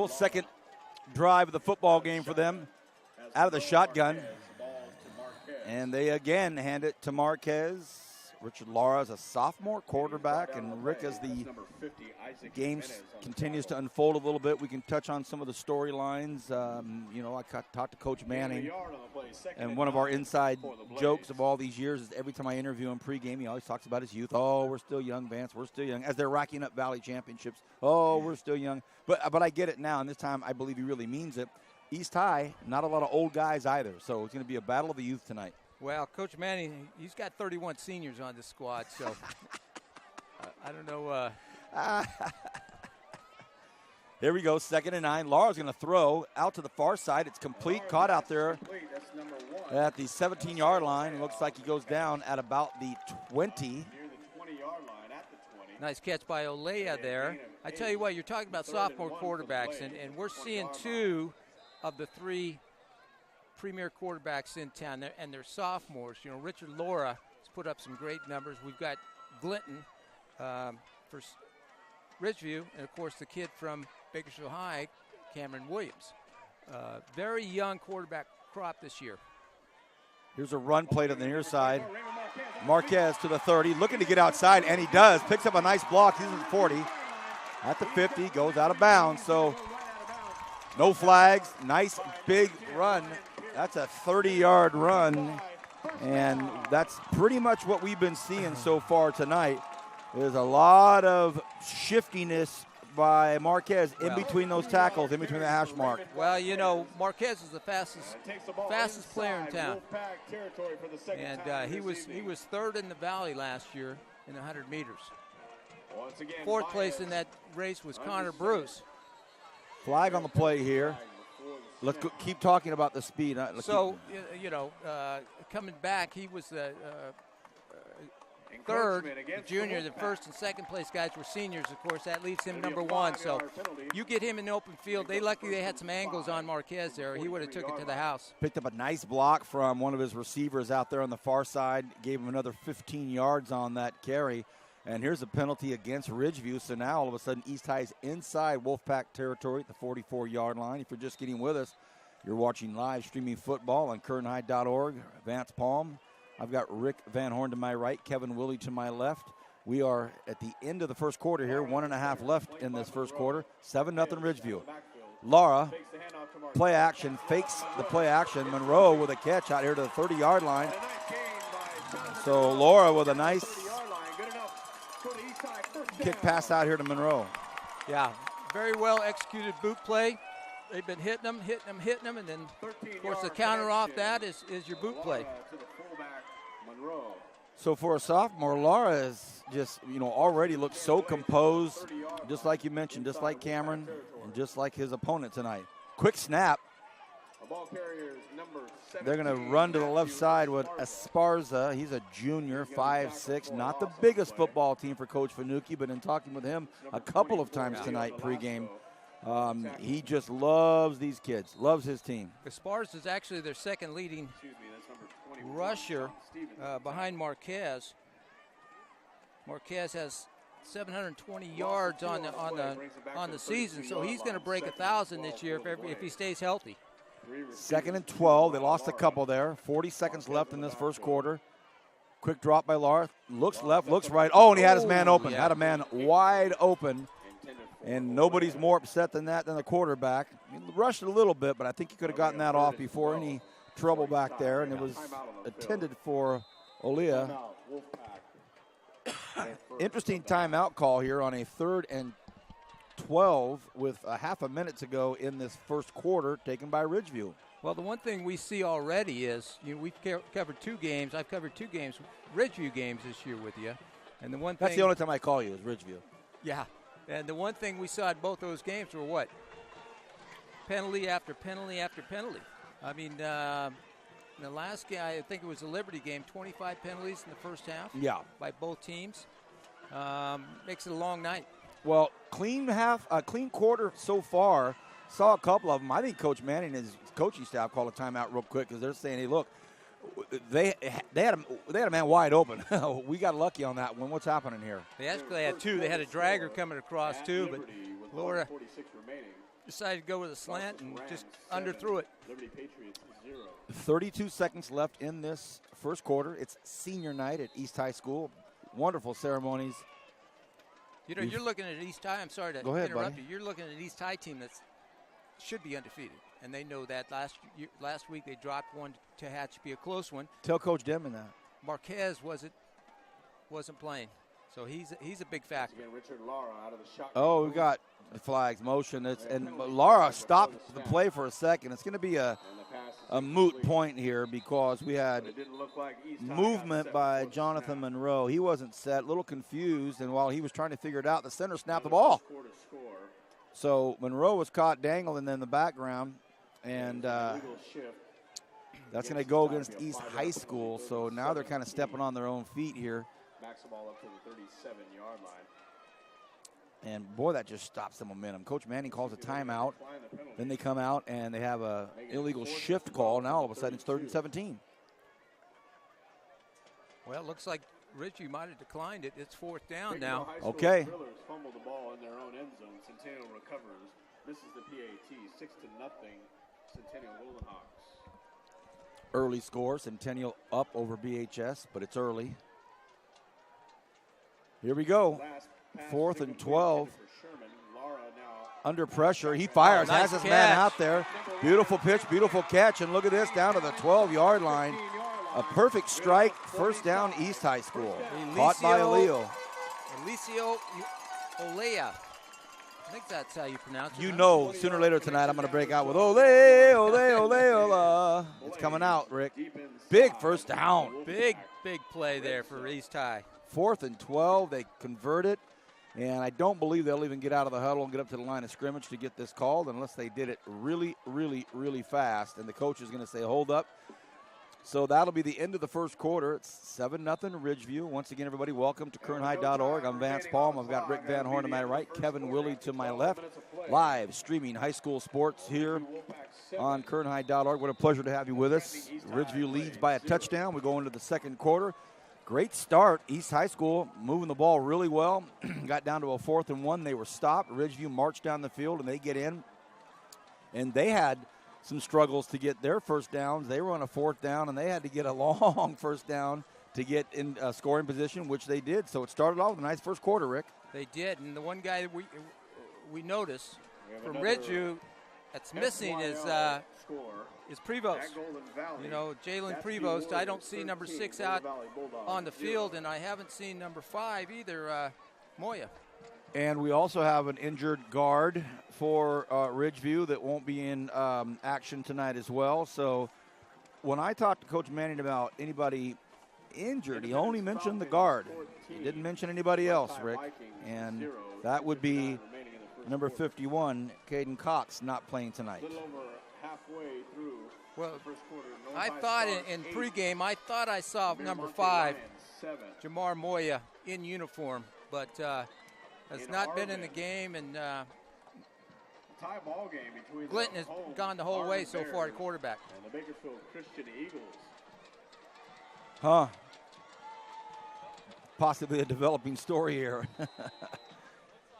Second drive of the football game for them out of the shotgun. And they again hand it to Marquez. Richard Lara is a sophomore quarterback, and Rick, as the game continues to unfold a little bit, we can touch on some of the storylines. I talked to Coach Manning, and one of our inside jokes of all these years is every time I interview him pregame, he always talks about his youth. Oh, we're still young, Vance. We're still young. As they're racking up Valley championships, oh, we're still young. But I get it now, and this time I believe he really means it. East High, not a lot of old guys either, so it's going to be a battle of the youth tonight. Well, Coach Manning, he's got 31 seniors on the squad, so I don't know. Here we go, 2nd and 9. Lara's going to throw out to the far side. It's complete, caught out there at the 17-yard line. It looks like he goes down at about the 20. Nice catch by Olea there. I tell you what, you're talking about sophomore quarterbacks, and we're seeing 2 of the 3 premier quarterbacks in town, and they're sophomores. You know, Richard Lara has put up some great numbers. We've got Glinton for Ridgeview, and of course the kid from Bakersfield High, Cameron Williams. Very young quarterback crop this year. Here's a run play to the near side. Marquez to the 30, looking to get outside, and he does. Picks up a nice block. He's at the 40. At the 50, goes out of bounds. So no flags. Nice big run. That's a 30-yard run, and that's pretty much what we've been seeing so far tonight. There's a lot of shiftiness by Marquez in between those tackles, in between the hash mark. Well, you know, Marquez is the fastest player in town, and he was 3rd in the Valley last year in the 100 meters. 4th place in that race was Connor Bruce. Flag on the play here. Let's keep talking about the speed. Coming back, he was the 3rd, the junior. The 1st and 2nd place guys were seniors, of course. That leaves him number 1. So you get him in the open field. Luckily they had some angles on Marquez there. He would have took it to the house. Picked up a nice block from one of his receivers out there on the far side. Gave him another 15 yards on that carry. And here's a penalty against Ridgeview. So now all of a sudden East High's inside Wolfpack territory at the 44-yard line. If you're just getting with us, you're watching live streaming football on KernHigh.org. Vance Palm. I've got Rick Van Horn to my right, Kevin Willie to my left. We are at the end of the first quarter here, 1.5 left in this first quarter. 7-0 Ridgeview. Lara, play action, fakes the play action. Monroe with a catch out here to the 30-yard line. So Lara with a nice kick pass out here to Monroe. Yeah, very well executed boot play. They've been hitting them, and then, of course, the counter off that is your boot play. So for a sophomore, Lara is just, already looks so composed, just like you mentioned, just like Cameron, and just like his opponent tonight. Quick snap. They're going to run to the left side with Esparza. He's a junior, 5'6", not the biggest football team for Coach Fanucchi, but in talking with him a couple of times tonight pregame, he just loves these kids, loves his team. Esparza is actually their 2nd leading rusher behind Marquez. Marquez has 720 yards on the season, so he's going to break 1,000 this year if he stays healthy. 2nd and 12. They lost a couple there. 40 seconds left in this first quarter. Quick drop by Lara. Looks left, looks right. Oh, and he had his man open. Had a man wide open. And nobody's more upset than that than the quarterback. He rushed it a little bit, but I think he could have gotten that off before any trouble back there. And it was intended for Olea. Interesting timeout call here on a 3rd and 12 with a half a minute to go in this first quarter, taken by Ridgeview. Well, the one thing we see already is, we've covered 2 games. I've covered 2 games, Ridgeview games this year with you. And that's the only time I call you is Ridgeview. Yeah. And the one thing we saw at both those games were what? Penalty after penalty after penalty. I mean, the last game, I think it was the Liberty game, 25 penalties in the first half. Yeah. By both teams. Makes it a long night. Well, clean quarter so far. Saw a couple of them. I think Coach Manning and his coaching staff called a timeout real quick because they're saying, hey, look, they had a man wide open. We got lucky on that one. What's happening here? They actually had 2. They had a dragger coming across, too, but Laura. decided to go with a slant and just underthrew it. 32 seconds left in this first quarter. It's senior night at East High School. Wonderful ceremonies. You know, you're looking at East High. I'm sorry to interrupt you. You're looking at an East High team that should be undefeated, and they know that. Last week they dropped one to Hatch, be a close one. Tell Coach Denman that. Marquez wasn't playing, so he's a big factor. Oh, we got the flags motion. And Lara stopped the play for a second. It's going to be a moot point here because we had movement by Jonathan Monroe. He wasn't set, a little confused, and while he was trying to figure it out, the center snapped the ball. So Monroe was caught dangling in the background, and that's going to go against East High School. So now they're kind of stepping on their own feet here. Backs the ball up to the 37-yard line. And, boy, that just stops the momentum. Coach Manning calls a timeout. Then they come out, and they have an illegal shift call. Now, all of a sudden, it's 3rd and 17. Well, it looks like Ridgeview might have declined it. It's 4th down now. Okay. Fumble the ball in their own end zone. Centennial recovers. This is the PAT. 6-0. Centennial Golden Hawks. Early score. Centennial up over BHS, but it's early. Here we go. 4th and 12. Under pressure. He fires. Nice has his catch. man out there. Beautiful pitch, beautiful catch. And look at this, down to the 12-yard line. A perfect strike. First down, East High School. Caught by Leo. Elicio Olea. I think that's how you pronounce it. You know, sooner or later tonight, I'm going to break out with ole, ole, ole, ole. It's coming out, Rick. Big first down. Big play there for East High. 4th and 12. They convert it. And I don't believe they'll even get out of the huddle and get up to the line of scrimmage to get this called unless they did it really, really, really fast. And the coach is going to say, hold up. So that'll be the end of the first quarter. It's 7-0 Ridgeview. Once again, everybody, welcome to KernHigh.org. I'm Vance Palm. I've got Rick Van Horn to my right, Kevin Willie to my left. Live streaming high school sports here on KernHigh.org. What a pleasure to have you with us. Ridgeview leads by a touchdown. We go into the second quarter. Great start. East High School moving the ball really well. Got down to a 4th and 1. They were stopped. Ridgeview marched down the field, and they get in. And they had some struggles to get their first downs. They were on a 4th down, and they had to get a long first down to get in scoring position, which they did. So it started off with a nice first quarter, Rick. They did. And the one guy that we noticed from Ridgeview that's missing is Prevost. You know, Jalen Prevost. I don't see number 6 out on the field, and I haven't seen number 5 either, Moya. And we also have an injured guard for Ridgeview that won't be in action tonight as well. So when I talked to Coach Manning about anybody injured, he only mentioned the guard. He didn't mention anybody else, Rick. And that would be number 51, Caden Cox, not playing tonight. Well, I thought in pregame, I thought I saw number 5, Jamar Moya, in uniform, but has not been in the game, and Clinton has gone the whole way so far at quarterback. And the Bakersfield Christian Eagles. Huh. Possibly a developing story here.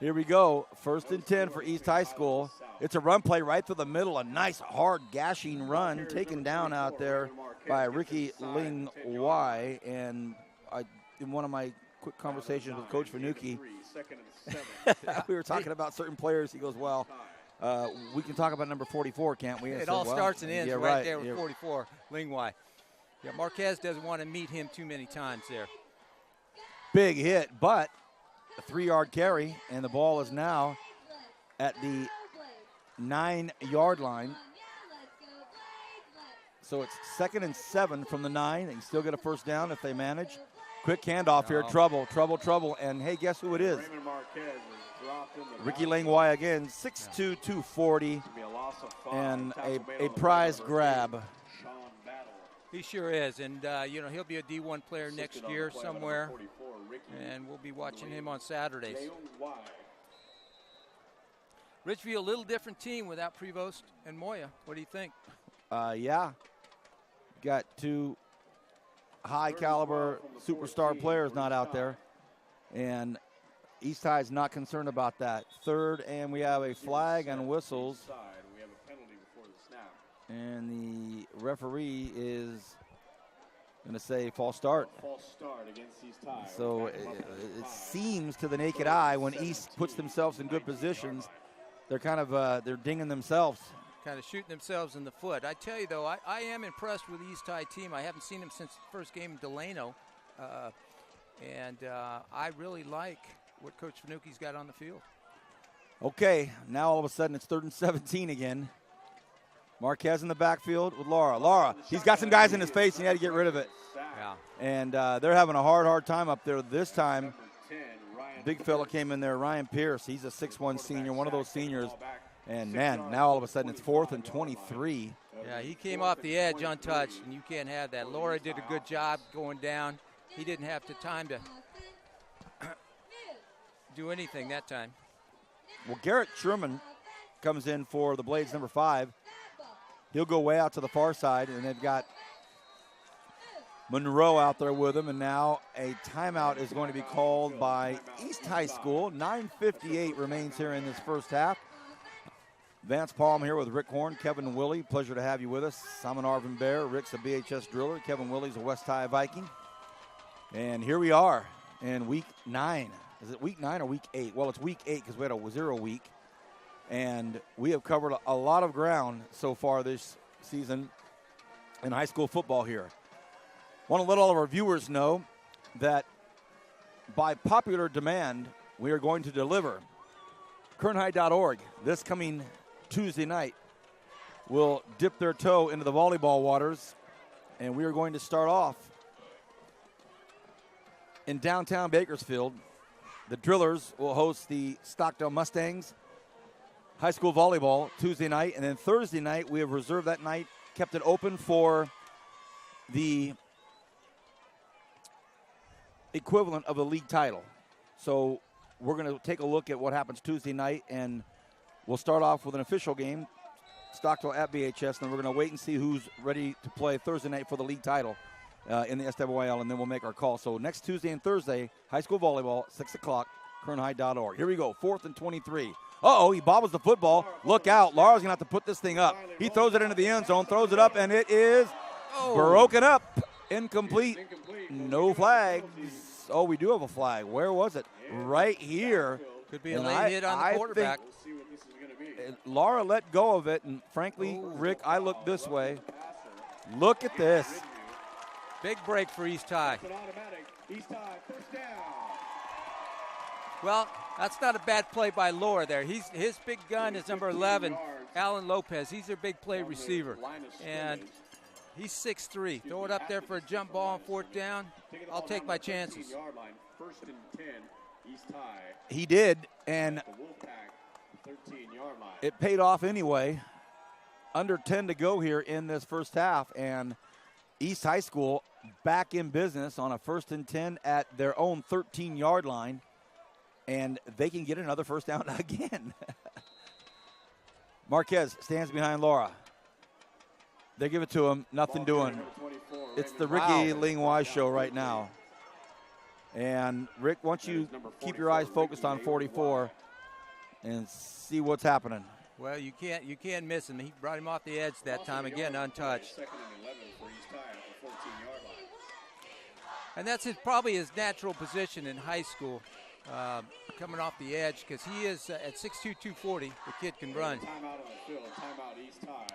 Here we go. 1st and 10 for East High School. It's a run play right through the middle. A nice, hard, gashing run taken down out there by Ricky Ling Y. And in one of my quick conversations with Coach Fanucci, we were talking about certain players. He goes, well, we can talk about number 44, can't we? It all starts and ends right there with 44, Ling Y. Yeah, Marquez doesn't want to meet him too many times there. Big hit, but a 3-yard carry, and the ball is now at the 9-yard line. So it's 2nd and 7 from the 9. They can still get a first down if they manage. Quick handoff here. Trouble. And, hey, guess who it is? Ricky Langwai again, 6'2", 240, and a prize grab. He sure is, and, he'll be a D1 player next year somewhere, and we'll be watching him on Saturdays. Ridgeview, a little different team without Prevost and Moya. What do you think? Yeah. Got 2 high-caliber superstar players not out there. And East High is not concerned about that. Third, and we have a flag and whistles. We have a penalty before the snap. And the referee is going to say false start. False start against East High. So it seems to the naked eye when East puts themselves in good positions, they're kind of they're dinging themselves. Kind of shooting themselves in the foot. I tell you, though, I am impressed with the East High team. I haven't seen them since the first game in Delano. And I really like what Coach Finuca's got on the field. Okay, now all of a sudden it's 3rd and 17 again. Marquez in the backfield with Laura. Laura, he's got some guys in his face, and he had to get rid of it. Yeah. And they're having a hard time up there. This time, big fella came in there, Ryan Pierce. He's a 6'1 senior, one of those seniors. And, man, now all of a sudden it's 4th and 23. Yeah, he came off the edge untouched, and you can't have that. Laura did a good job going down. He didn't have the time to do anything that time. Well, Garrett Sherman comes in for the Blades, number 5. He'll go way out to the far side, and they've got Monroe out there with him, and now a timeout is going to be called by East High School. 9:58 remains here in this first half. Vance Palm here with Rick Horn, Kevin Willie. Pleasure to have you with us. I'm an Arvin Bear. Rick's a BHS driller. Kevin Willie's a West High Viking. And here we are in week 9. Is it week 9 or week 8? Well, it's week 8 because we had a 0 week. And we have covered a lot of ground so far this season in high school football here. Want to let all of our viewers know that by popular demand, we are going to deliver. KernHigh.org this coming Tuesday night will dip their toe into the volleyball waters, and we are going to start off in downtown Bakersfield. The Drillers will host the Stockdale Mustangs. High school volleyball Tuesday night, and then Thursday night we have reserved that night, kept it open for the equivalent of a league title. So we're going to take a look at what happens Tuesday night, and we'll start off with an official game, Stockdale at BHS, and then we're going to wait and see who's ready to play Thursday night for the league title in the SWIL, and then we'll make our call. So next Tuesday and Thursday, high school volleyball, 6 o'clock, KernHigh.org. Here we go, 4th and 23. He bobbles the football. Look out. Laura's going to have to put this thing up. He throws it into the end zone, throws it up, and it is broken up. Incomplete. No flags. Oh, we do have a flag. Where was it? Right here. Could be a late hit on the quarterback. Laura let go of it, and frankly, Rick, I look this way. Look at this. Big break for East High. Well, that's not a bad play by Laura there. His big gun is number 11, Alan Lopez. He's their big play receiver. And he's 6'3". Throw it up there for a jump ball on 4th down. I'll take my chances. He did, and it paid off anyway. Under 10 to go here in this first half, and East High School back in business on a 1st and 10 at their own 13-yard line. And they can get another first down again. Marquez stands behind Laura. They give it to him. Nothing doing. It's the Ricky Lingwai show right now. And, Rick, why don't you keep your eyes focused on 44 and see what's happening. Well, you can't miss him. He brought him off the edge that time, again, untouched. And that's probably his natural position in high school. Coming off the edge, because he is at 6'2", 240. The kid can run.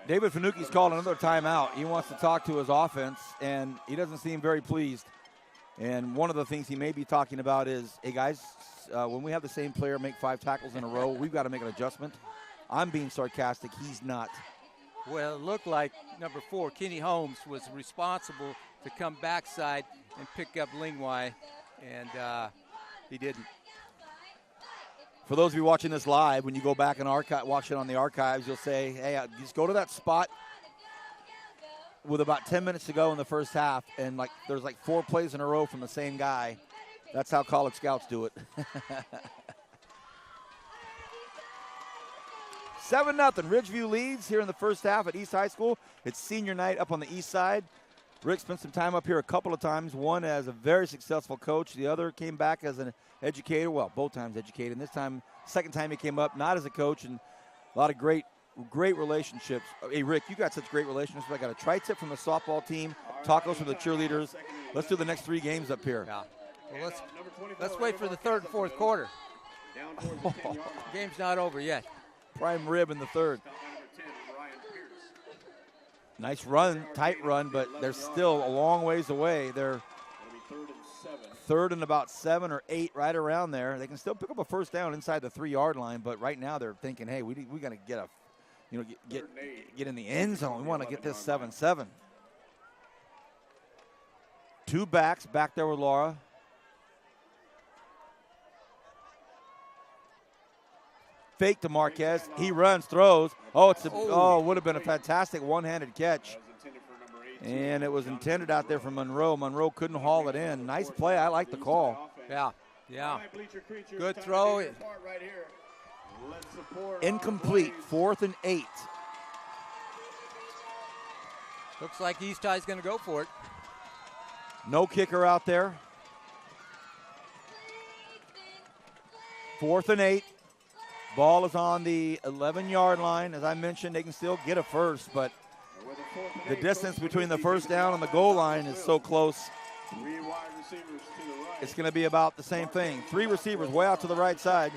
David Finuca's called another timeout. He wants to talk to his offense, and he doesn't seem very pleased. And one of the things he may be talking about is, hey, guys, when we have the same player make 5 tackles in a row, we've got to make an adjustment. I'm being sarcastic. He's not. Well, it looked like number 4, Kenny Holmes, was responsible to come backside and pick up Lingwai, and he didn't. For those of you watching this live, when you go back and watch it on the archives, you'll say, hey, just go to that spot with about 10 minutes to go in the first half, and there's 4 plays in a row from the same guy. That's how college scouts do it. 7-0. Ridgeview leads here in the first half at East High School. It's senior night up on the east side. Rick spent some time up here a couple of times, one as a very successful coach. The other came back as an educator. Well, both times educated. And this time, second time he came up, not as a coach, and a lot of great relationships. Hey, Rick, you got such great relationships. I got a tri-tip from the softball team, tacos from the cheerleaders. Let's do the next 3 games up here. Yeah. Well, let's wait for the third and fourth quarter. Game's not over yet. Prime rib in the third. Nice run, tight run, but they're still a long ways away. They're third and about 7 or 8, right around there. They can still pick up a first down inside the 3-yard line, but right now they're thinking, hey, we got to get get in the end zone. We want to get this 7-7. 2 backs back there with Laura. Fake to Marquez. He runs, throws. Would have been a fantastic one-handed catch. And it was intended out there for Monroe. Monroe couldn't haul it in. Nice play. I like the call. Yeah. Good throw. Incomplete. 4th and 8. Looks like East High's going to go for it. No kicker out there. 4th and 8. Ball is on the 11-yard line. As I mentioned, they can still get a first, but the distance between the first down and the goal line is so close. It's going to be about the same thing. 3 receivers way out to the right side.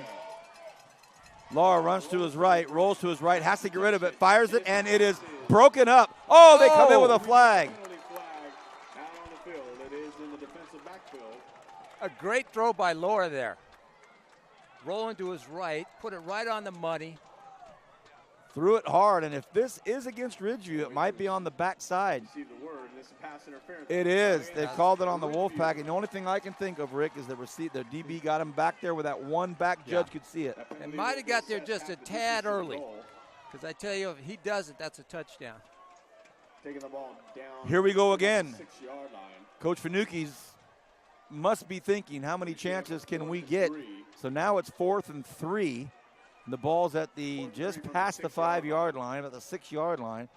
Laura runs to his right, rolls to his right, has to get rid of it, fires it, and it is broken up. They come in with a flag. A great throw by Laura there. Rolling to his right, put it right on the money. Threw it hard, and if this is against Ridgeview, it might be on the backside. It is. They've called it on the Wolfpack, and the only thing I can think of, Rick, is the DB got him back there where that one back judge could see it. It might have got there just a tad early, because I tell you, if he does it, that's a touchdown. Taking the ball down. Here we go again. 6-yard line. Coach Finucchi's must be thinking, how many chances can we get? So now it's 4th and 3. And the ball's at just past the 5-yard line, at the 6-yard line.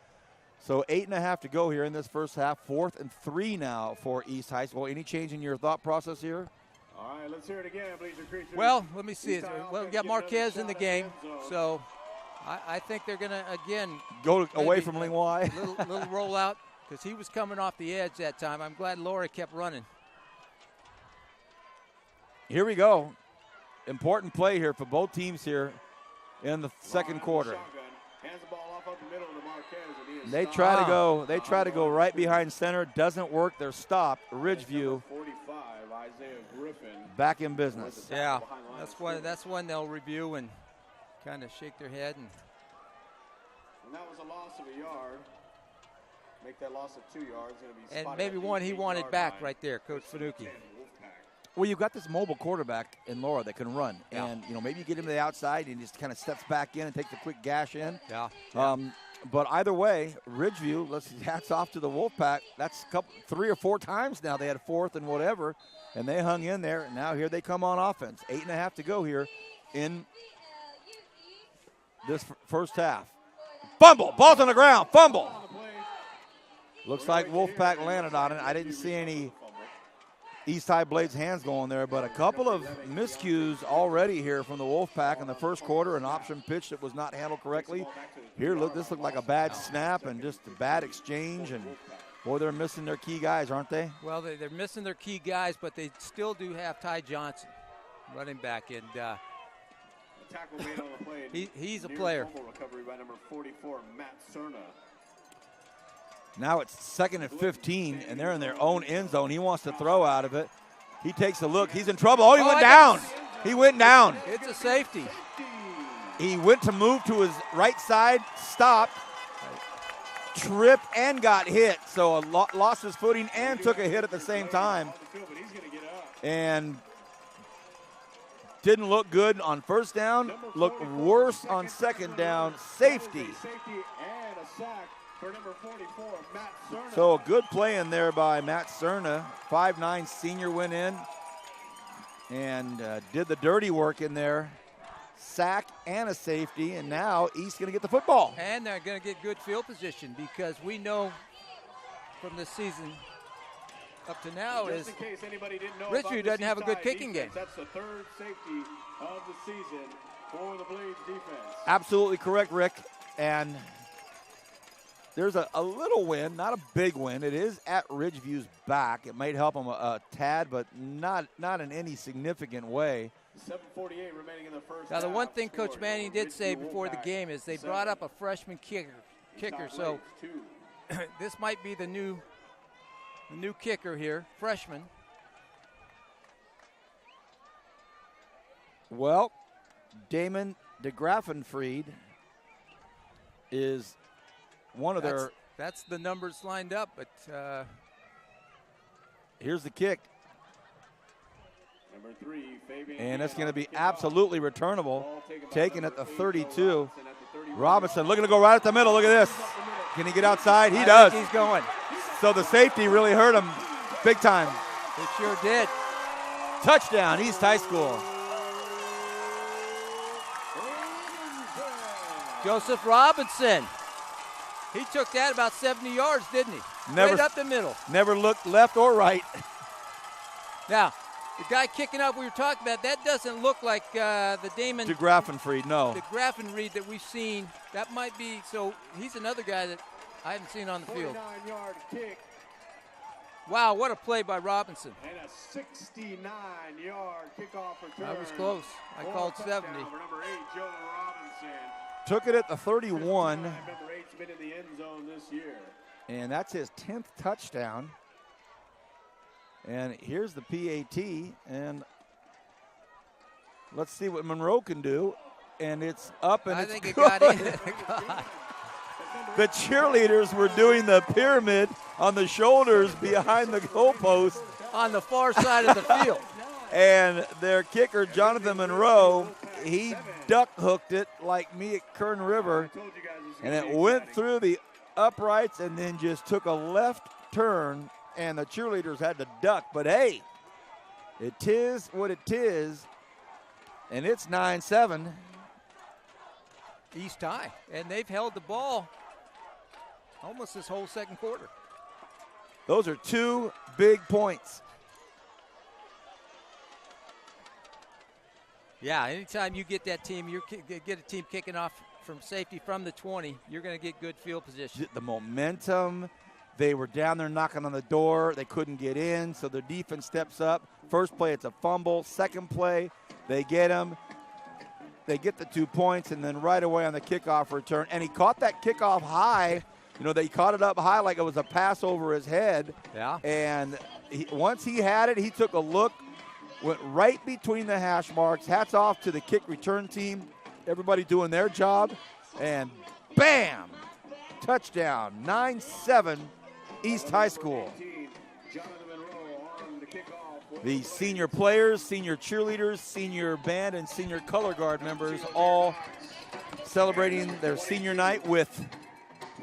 So 8.5 to go here in this first half. 4th and 3 now for East High School. Any change in your thought process here? All right, let's hear it again, Bleacher Creatures. Well, let me see. Well, we got Marquez in the game, so I think they're going to, again, go away from Lingwai. little rollout, because he was coming off the edge that time. I'm glad Laura kept running. Here we go. Important play here for both teams here in the second quarter. They try to go right behind center. Doesn't work. They're stopped. Ridgeview back in business. Yeah, that's one they'll review and kind of shake their head. And that was a loss of a yard. Make that loss of 2 yards. And maybe one he wanted back right there, Coach Finucchi. Well, you've got this mobile quarterback in Laura that can run. Yeah. And, maybe you get him to the outside and he just kind of steps back in and takes a quick gash in. Yeah. But either way, Ridgeview, hats off to the Wolfpack. That's 3 or 4 times now they had 4th and whatever, and they hung in there. And now here they come on offense. 8.5 to go here in this first half. Fumble. Ball's on the ground. Fumble. Looks like Wolfpack landed on it. I didn't see any East High Blades hands going there, but a couple of miscues already here from the Wolfpack in the first quarter. An option pitch that was not handled correctly. Here, this looked like a bad snap and just a bad exchange. And, boy, they're missing their key guys, aren't they? Well, they're missing their key guys, but they still do have Ty Johnson running back. And he's a player. Recovery by number 44, Matt Cerna. Now it's 2nd and 15, and they're in their own end zone. He wants to throw out of it. He takes a look. He's in trouble. He went down. He went down. It's a safety. He went to move to his right side, stopped, tripped, and got hit. So lost his footing and took a hit at the same time. And didn't look good on first down. Looked worse on second down. Safety. And a sack. For number 44, Matt Cerna. So a good play in there by Matt Cerna. 5'9" senior went in and did the dirty work in there. Sack and a safety, and now East going to get the football. And they're going to get good field position because we know from this season up to now Just is in case anybody didn't know Ridgeview about the doesn't have a good Seaside kicking game. defense, that's the third safety of the season for the Blades defense. Absolutely correct, Rick. And there's a little win, not a big win. It is at Ridgeview's back. It might help them a tad, but not in any significant way. 7:48 remaining in the first Now, the half. one thing Coach Scored Manning did say Ridgeview before the Wolfpack, game is they 7. brought up a freshman kicker. So Blades, 2. this might be the new kicker here, freshman. Well, Damon DeGraffenfried is one of their. That's the numbers lined up, but Here's the kick. Number 3, Fabian And that's Gann going to on be the kickoff. absolutely returnable. Ball taken by Taken number at the 8, 32. Joe Robinson at the 31. Robinson looking to go right at the middle. Look at this. Can he get outside? He I does. think he's going. So the safety really hurt him big time. It sure did. Touchdown, East High School. Joseph Robinson. He took that about 70 yards, didn't he? Never- Right up the middle. Never looked left or right. Now, the guy kicking up we were talking about, that doesn't look like the Damon DeGraffenfried, no. DeGraffenfried that we've seen. That might be, so he's another guy that I haven't seen on the field. 49-yard kick Wow, what a play by Robinson. and a 69-yard kickoff return. That was close. I for called a touchdown 70. for number 8, Joe Robinson. Took it at the 31, Number 8's been in the end zone this year. and that's his 10th touchdown. And here's the PAT, and let's see what Monroe can do. And it's up, and I it's think it good. got in. The cheerleaders were doing the pyramid on the shoulders behind the goalpost, On the far side of the field. and their kicker, Jonathan Monroe, he duck hooked it like me at Kern River, I told you guys this was and gonna it be went exciting. through the uprights and then just took a left turn, and the cheerleaders had to duck. But hey, it is what it is, and it's 9-7. East High. And they've held the ball almost this whole second quarter. Those are 2 big points. Yeah, anytime you get that team, get a team kicking off from safety from the 20, you're going to get good field position. The momentum, they were down there knocking on the door. They couldn't get in, so their defense steps up. First play, it's a fumble. Second play, they get him. They get the 2 points, and then right away on the kickoff return. And he caught that kickoff high. You know, they caught it up high like it was a pass over his head. Yeah. And once he had it, he took a look, went right between the hash marks. Hats off to the kick return team. Everybody doing their job. And bam! Touchdown. 9-7 East High School. Jonathan Monroe on the kickoff. The senior players, senior cheerleaders, senior band, and senior color guard members all celebrating their senior night with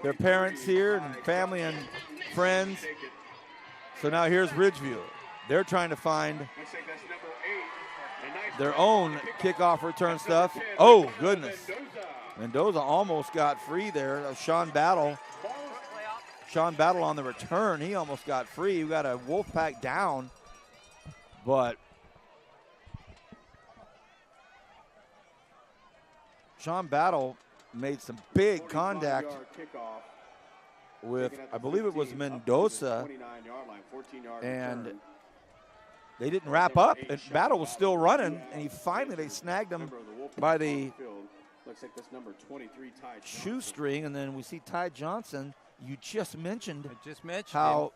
their parents here and family and friends. So now here's Ridgeview. They're trying to find Looks like that's number 8. A nice their run own on the kickoff return That's stuff. number 10, Oh, Ricardo goodness. Mendoza. Mendoza almost got free there. Sean Battle. Sean Battle on the return. He almost got free. We got a Wolfpack down. But Sean Battle made some big contact 45-yard kickoff. with, Taken at I the believe it was 15, up to the Mendoza, 29-yard line, 14-yard and return. they didn't wrap up, and Battle was still running, and they snagged him Member of the Wolfpack by on the field. Looks like that's number 23, Ty Johnson. shoestring, and then we see Ty Johnson. You just mentioned I just mentioned how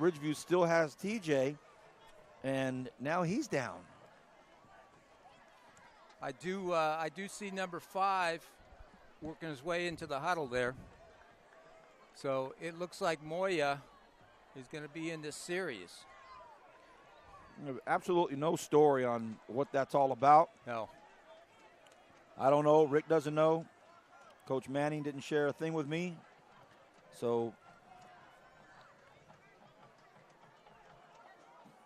Ridgeview still has TJ, and now he's down. I do see number 5 working his way into the huddle there. So it looks like Moya is going to be in this series. Absolutely no story on what that's all about. No. I don't know. Rick doesn't know. Coach Manning didn't share a thing with me. So,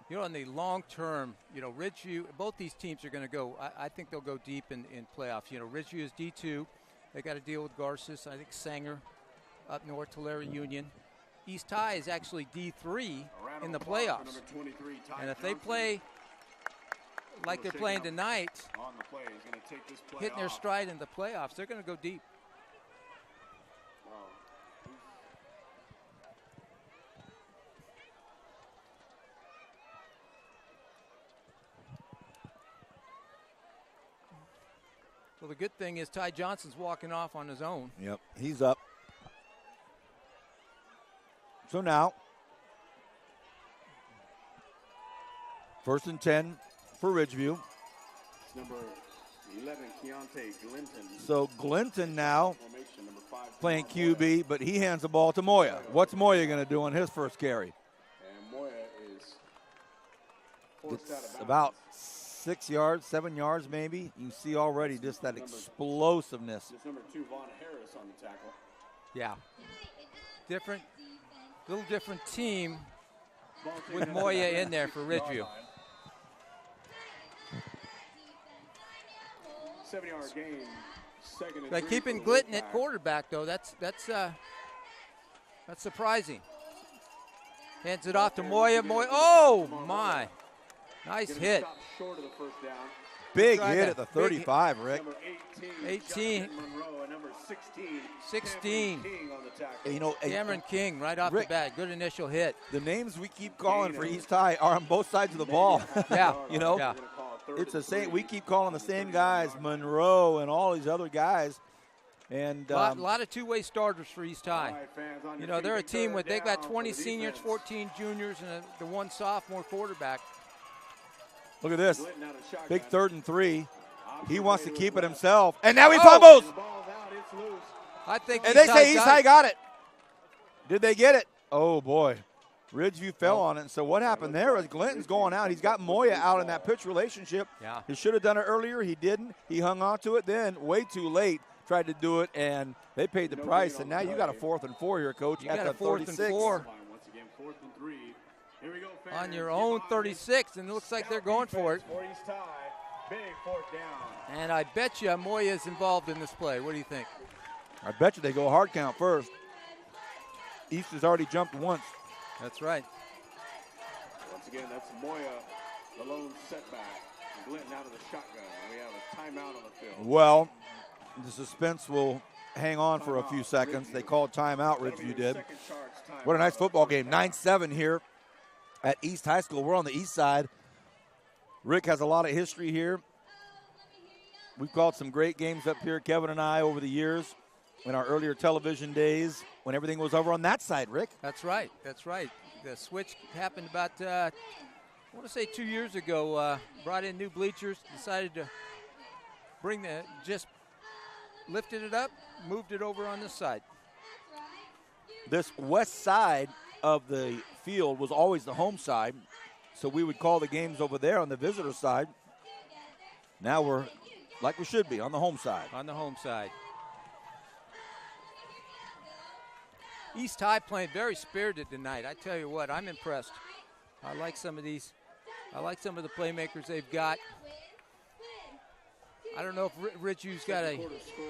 You know, in the long term, you know, Ridgeview, both these teams are going to go, I think they'll go deep in playoffs. You know, Ridgeview is D2. They got to deal with Garces. I think Sanger up north, Tulare Union. East High is actually D3 in the playoffs. And if they play like they're playing tonight, hitting their stride in the playoffs, they're going to go deep. Well, the good thing is Ty Johnson's walking off on his own. Yep, he's up. So now, 1st and 10 for Ridgeview. Number 11, Keontae Glinton. So Glinton now playing QB, but he hands the ball to Moya. What's Moya going to do on his first carry? And Moya is forced out of It's bounds. about 6 yards, 7 yards maybe. You see already just that explosiveness. It's number 2, Vaughn Harris on the tackle. Yeah. Little different team with Moya in there for Ridgeview. 7-yard gain. Second and By 3 keeping for the Glinton Wolfpack. at quarterback, though, that's surprising. Hands it off to Moya. Oh my! Nice Gonna hit. stop short of the first down. Big Try hit that. at the Big 35, Rick. Number 18. Justin Monroe, and number 16. 16. Cameron King on the tackle. You know, Cameron King right off Rick- the bat. Good initial hit. the names we keep calling for East High are on both sides of the ball. Yeah. You know, Yeah. We're gonna call it third it's the and same. 3. We keep calling the same guys, Monroe and all these other guys. And A lot of two-way starters for East All High. right, fans, on You your know, feet, they're a big team third with, they've got down for 20 the seniors, defense. 14 juniors, and the one sophomore quarterback. look at this. Glinton out of shotgun. Big 3rd and 3. He Option wants play to to keep his it left. himself. And now he Oh! fumbles. The ball's out, it's loose. I think And they say East got High it. got it. Did they get it? Oh, boy. Ridgeview fell on it. And so what happened there is Glinton's going out. He's got Moya out in that pitch relationship. Yeah. He should have done it earlier. He didn't. He hung on to it then way too late. Tried to do it, and they paid the No price. gain And on now the you got a play. 4th and 4 here, Coach, You at got the a 4th and 36. 4. Line once again, 4th and 3. Here we go, fans. On your Get own behind 36, and it looks like they're going for it. For East High. Big 4th down. And I bet you Moya's involved in this play. What do you think? I bet you they go hard count first. East has already jumped once. That's right. Once again, that's Moya, the lone setback. Glinton out of the shotgun. And we have a timeout on the field. Well, the suspense will hang on for a few seconds. They called timeout, Ridgeview did. Second charge timeout. What a nice football game. 9-7 here at East High School. We're on the east side. Rick has a lot of history here. We've called some great games up here, Kevin and I, over the years in our earlier television days when everything was over on that side, Rick. That's right. That's right. The switch happened about, I want to say 2 years ago. Brought in new bleachers, decided to just lifted it up, moved it over on this side. This west side of the field was always the home side, so we would call the games over there on the visitor side. Now we're like we should be on the home side. On the home side. East High playing very spirited tonight. I tell you what, I'm impressed. I like some of these. I like some of the playmakers they've got. I don't know if Ridgeview's got a Quarter score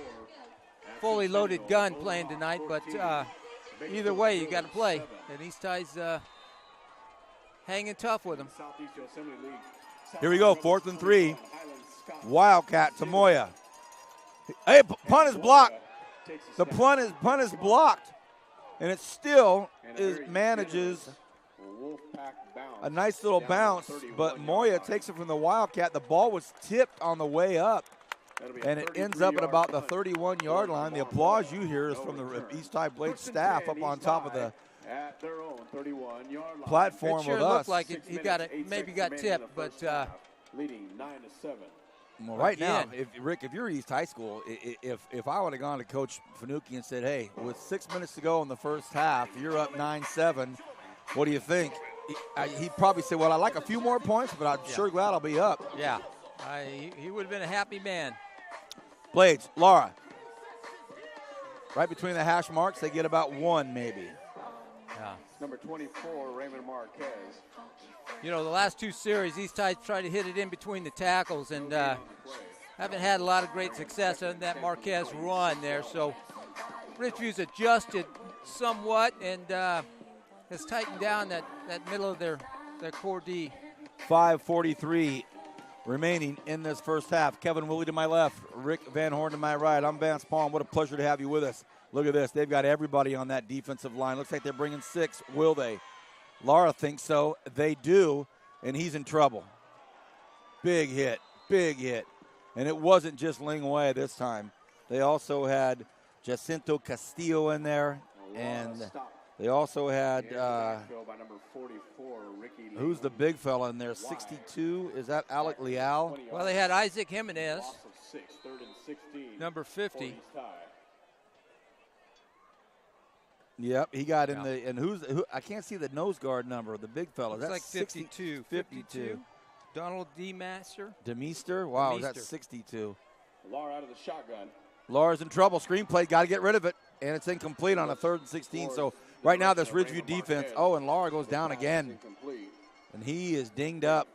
at fully loaded Centennial. gun Golden playing Hawks tonight, but 14. Big either Foot way, you Field got to play. 7. And East High's hanging tough with them. Southeast Assembly League. Here we go, 4th and 3. Highland Scott Wildcat to Moya. Hey, punt is blocked. takes a The step. punt is blocked, and it still And a is very manages generous Wolfpack bounce a nice little down the bounce, 31 but Moya yard takes it from the Wildcat. The ball was tipped on the way up, That'll be a and it ends 33 up at about the punt. 31-yard line. The applause you hear is from the East High Blade First and staff 10, up on East top of High the at their own 31-yard line. platform It sure with looked us. like 6 he got minutes, it. 8 Maybe seconds got remaining in tipped, the but first half, leading 9-7. Well, right now, Again. if you're East High School, if I would have gone to Coach Fanucchi and said, hey, with 6 minutes to go in the first half, you're up 9-7, what do you think? He'd probably say, well, I like a few more points, but I'm sure glad I'll be up. yeah, he would have been a happy man. Blades, Laura. Right between the hash marks, they get about one maybe. Yeah. Number 24, Raymond Marquez. You know, the last two series, East High tried to hit it in between the tackles and haven't had a lot of great success on that Marquez run there. So Ridgeview's adjusted somewhat, and has tightened down that middle of their core D. 5:43 remaining in this first half. Kevin Woolley to my left, Rick Van Horn to my right. I'm Vance Palm. What a pleasure to have you with us. Look at this. They've got everybody on that defensive line. Looks like they're bringing 6. Will they? Lara thinks so. They do, and he's in trouble. Big hit. And it wasn't just Ling Wei this time. They also had Jacinto Castillo in there, and they also had who's the big fella in there? 62. Is that Alec Leal? Well, they had Isaac Jimenez, number 50. Yep, he got in the, and who? I can't see the nose guard number. The big fella. That's like 52. 52. Donald Demeester. Wow, that's 62. Lar out of the shotgun. Lara's in trouble. Screenplay, got to get rid of it, and it's incomplete on a 3rd and 16. So right now, this Ridgeview defense. Oh, and Lara goes down again, and he is dinged up.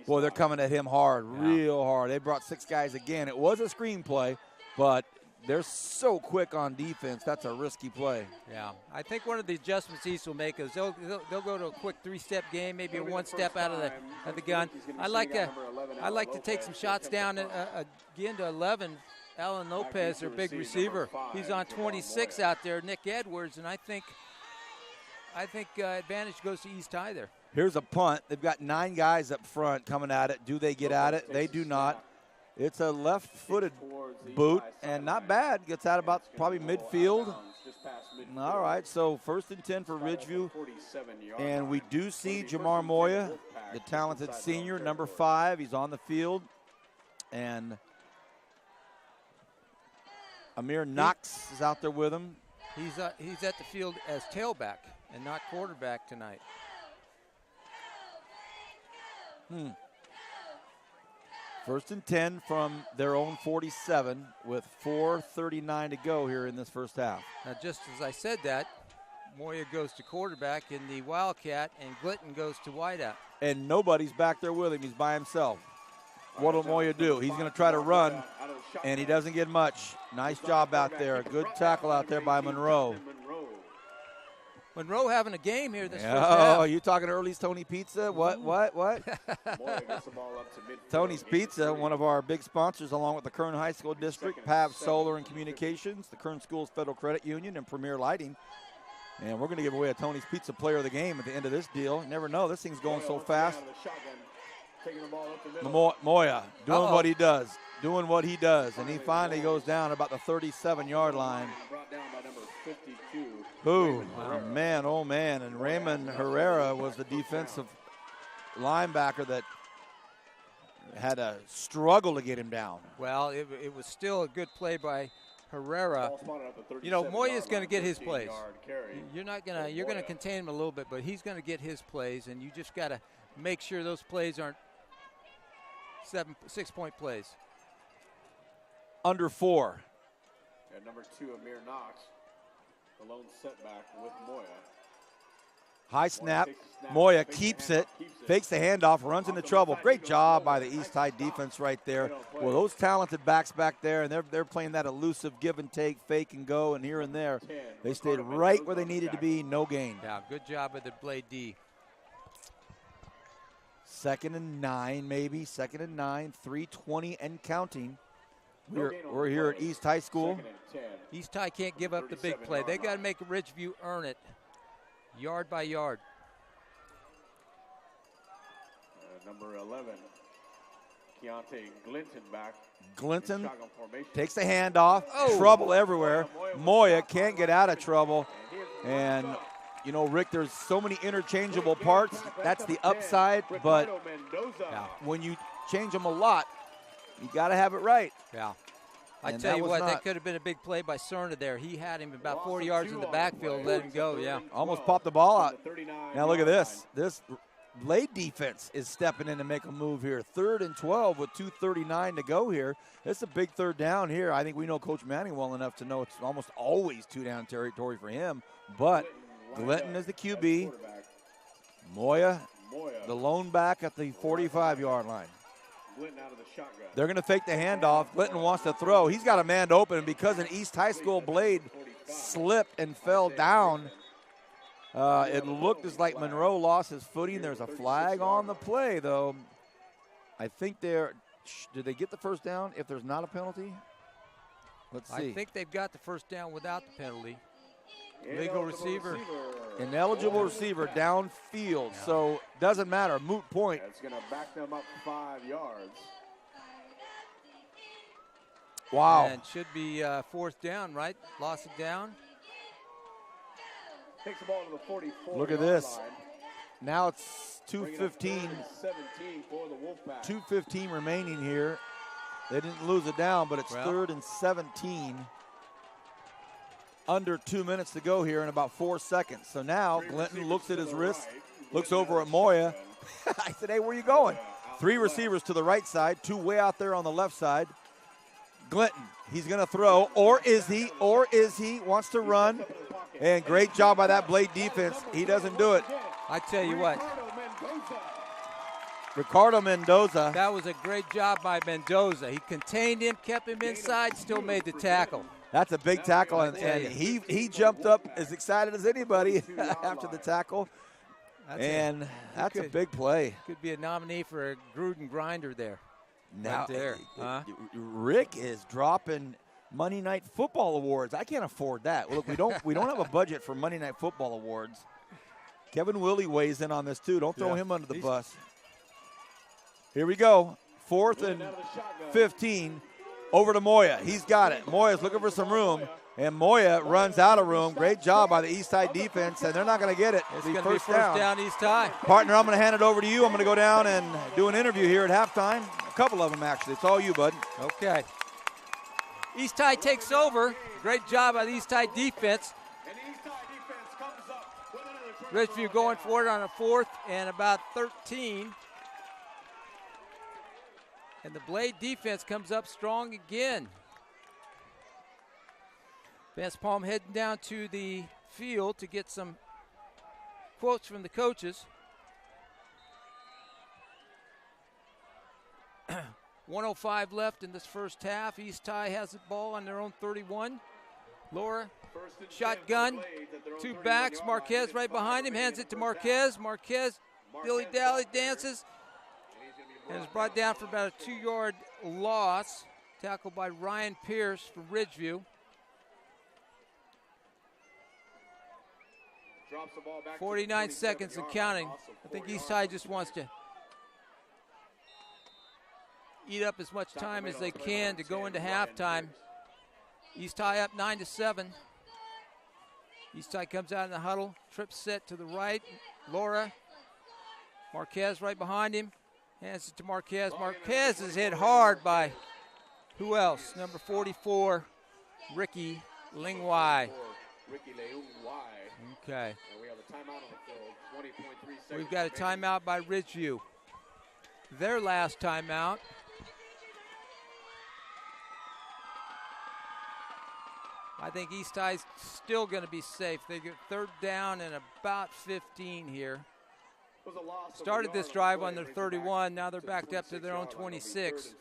Boy, they're coming at him hard, real hard. They brought 6 guys again. It was a screenplay, but they're so quick on defense. That's a risky play. Yeah, I think one of the adjustments East will make is they'll go to a quick 3-step game, maybe a 1-step out of the gun. I like to take some shots down again to 11. Alan Lopez, their big receiver, he's on 26 out there. Nick Edwards, and I think advantage goes to East High there. Here's a punt. They've got 9 guys up front coming at it. Do they get at it? They do not. It's a left-footed boot, and not bad. Gets out about probably midfield. All right, so 1st and 10 for Ridgeview. And we do see Jamar Moya, the talented senior, number 5. He's on the field. And Amir Knox is out there with him. He's at the field as tailback and not quarterback tonight. 1st and 10 from their own 47 with 4:39 to go here in this first half. Now, just as I said that, Moya goes to quarterback in the Wildcat, and Glitton goes to wideout. And nobody's back there with him. He's by himself. What will Moya do? He's going to try to run, and he doesn't get much. Nice job out there. Good tackle out there by Monroe. Monroe having a game here this first half. Oh, you talking Early's Tony Pizza? What? Tony's Pizza, one of our big sponsors, along with the Kern High School District, PAV Solar and Communications, the Kern Schools Federal Credit Union, and Premier Lighting. And we're going to give away a Tony's Pizza Player of the Game at the end of this deal. You never know. This thing's going so fast. Moya doing what he does. And he finally goes down about the 37-yard line. Ooh, man, oh man. And Raymond Herrera was the defensive linebacker that had a struggle to get him down. Well, it was still a good play by Herrera. You know, Moya's going to get his plays. You're going to contain him a little bit, but he's going to get his plays, and you just got to make sure those plays aren't 6-point plays. Under 4. And number 2, Amir Knox. The lone setback with Moya. High snap. Moya keeps it, fakes the handoff, runs into trouble. Great job by the East High defense right there. Well, those talented backs back there, and they're playing that elusive give and take, fake and go, and here and there. They stayed right where they needed to be, no gain. Yeah, good job with the Blade D. 2nd and 9, maybe. 2nd and 9, 3:20 and counting. We're here at East High School. East High can't give up the big play. They got to make Ridgeview earn it, yard by yard. Number 11, Keontae Glinton back. Glinton takes the handoff. Trouble everywhere. Moya can't get out of trouble. And, you know, Rick, there's so many interchangeable parts. That's the upside. But when you change them a lot, you got to have it right. Yeah. I tell you what, that could have been a big play by Cerna there. He had him about 40 yards in the backfield and let him go, Almost popped the ball out. Now look at this. This Blade defense is stepping in to make a move here. 3rd and 12 with 2:39 to go here. It's a big 3rd down here. I think we know Coach Manning well enough to know it's almost always 2-down territory for him. But Glinton is the QB. Moya, the lone back at the 45-yard line. They're going to fake the handoff. Glinton wants to throw. He's got a man open, and because an East High School Blade slipped and fell down, It looked as like Monroe lost his footing. There's a flag on the play, though. I think did they get the first down if there's not a penalty? Let's see. I think they've got the first down without the penalty. Legal receiver. Ineligible receiver downfield, so doesn't matter. Moot point. That's going to back them up 5 yards. Wow. And should be fourth down, right? Lost it down. Takes the ball to the 44. Look at this. Line. Now it's 2:15. 17 for the Wolfpack. 2:15 remaining here. They didn't lose it down, but it's 3rd and 17. Under 2 minutes to go here in about 4 seconds. So now Glinton looks at his wrist, looks over at Moya. I said, hey, where are you going? 3 receivers to the right side, 2 way out there on the left side. Glinton, he's going to throw, or is he, wants to run. And great job by that Blade defense. He doesn't do it. I tell you what. Ricardo Mendoza. That was a great job by Mendoza. He contained him, kept him inside, still made the tackle. That's a big tackle, and he jumped up as excited as anybody after the tackle. That's a big play. Could be a nominee for a Gruden grinder there. Now, right there. Rick is dropping Monday Night Football awards. I can't afford that. Look, we don't have a budget for Monday Night Football awards. Kevin Willie weighs in on this too. Don't throw him under the bus. Here we go. 4th and 15. Over to Moya. He's got it. Moya's looking for some room, and Moya runs out of room. Great job by the East Side defense, and they're not going to get it. It's going to be first down East High. Partner, I'm going to hand it over to you. I'm going to go down and do an interview here at halftime. A couple of them, actually. It's all you, bud. Okay. East High takes over. Great job by the East High defense. Ridgeview going for it on a 4th and about 13. And the Blade defense comes up strong again. Vance Palm heading down to the field to get some quotes from the coaches. 1:05 left in this first half. East High has the ball on their own 31. Laura, shotgun, 2 backs. Marquez right behind him, hands it to Marquez. Marquez dilly-dally dances. And is brought down for about a 2-yard loss. Tackled by Ryan Pierce for Ridgeview. Drops the ball back 49 seconds and counting. I think East High just wants to eat up as much time as they can to go into halftime. East High up 9-7. East High comes out in the huddle. Trip set to the right. Laura. Marquez right behind him. Hands it to Marquez. Marquez is hit hard by who else? Number 44, Ricky Lingwai. Okay. And we have a timeout on the field. 20.3 seconds. We've got a timeout by Ridgeview. Their last timeout. I think East High's still going to be safe. They get 3rd down and about 15 here. Started this drive on their 31. Now they're backed up to their own 26.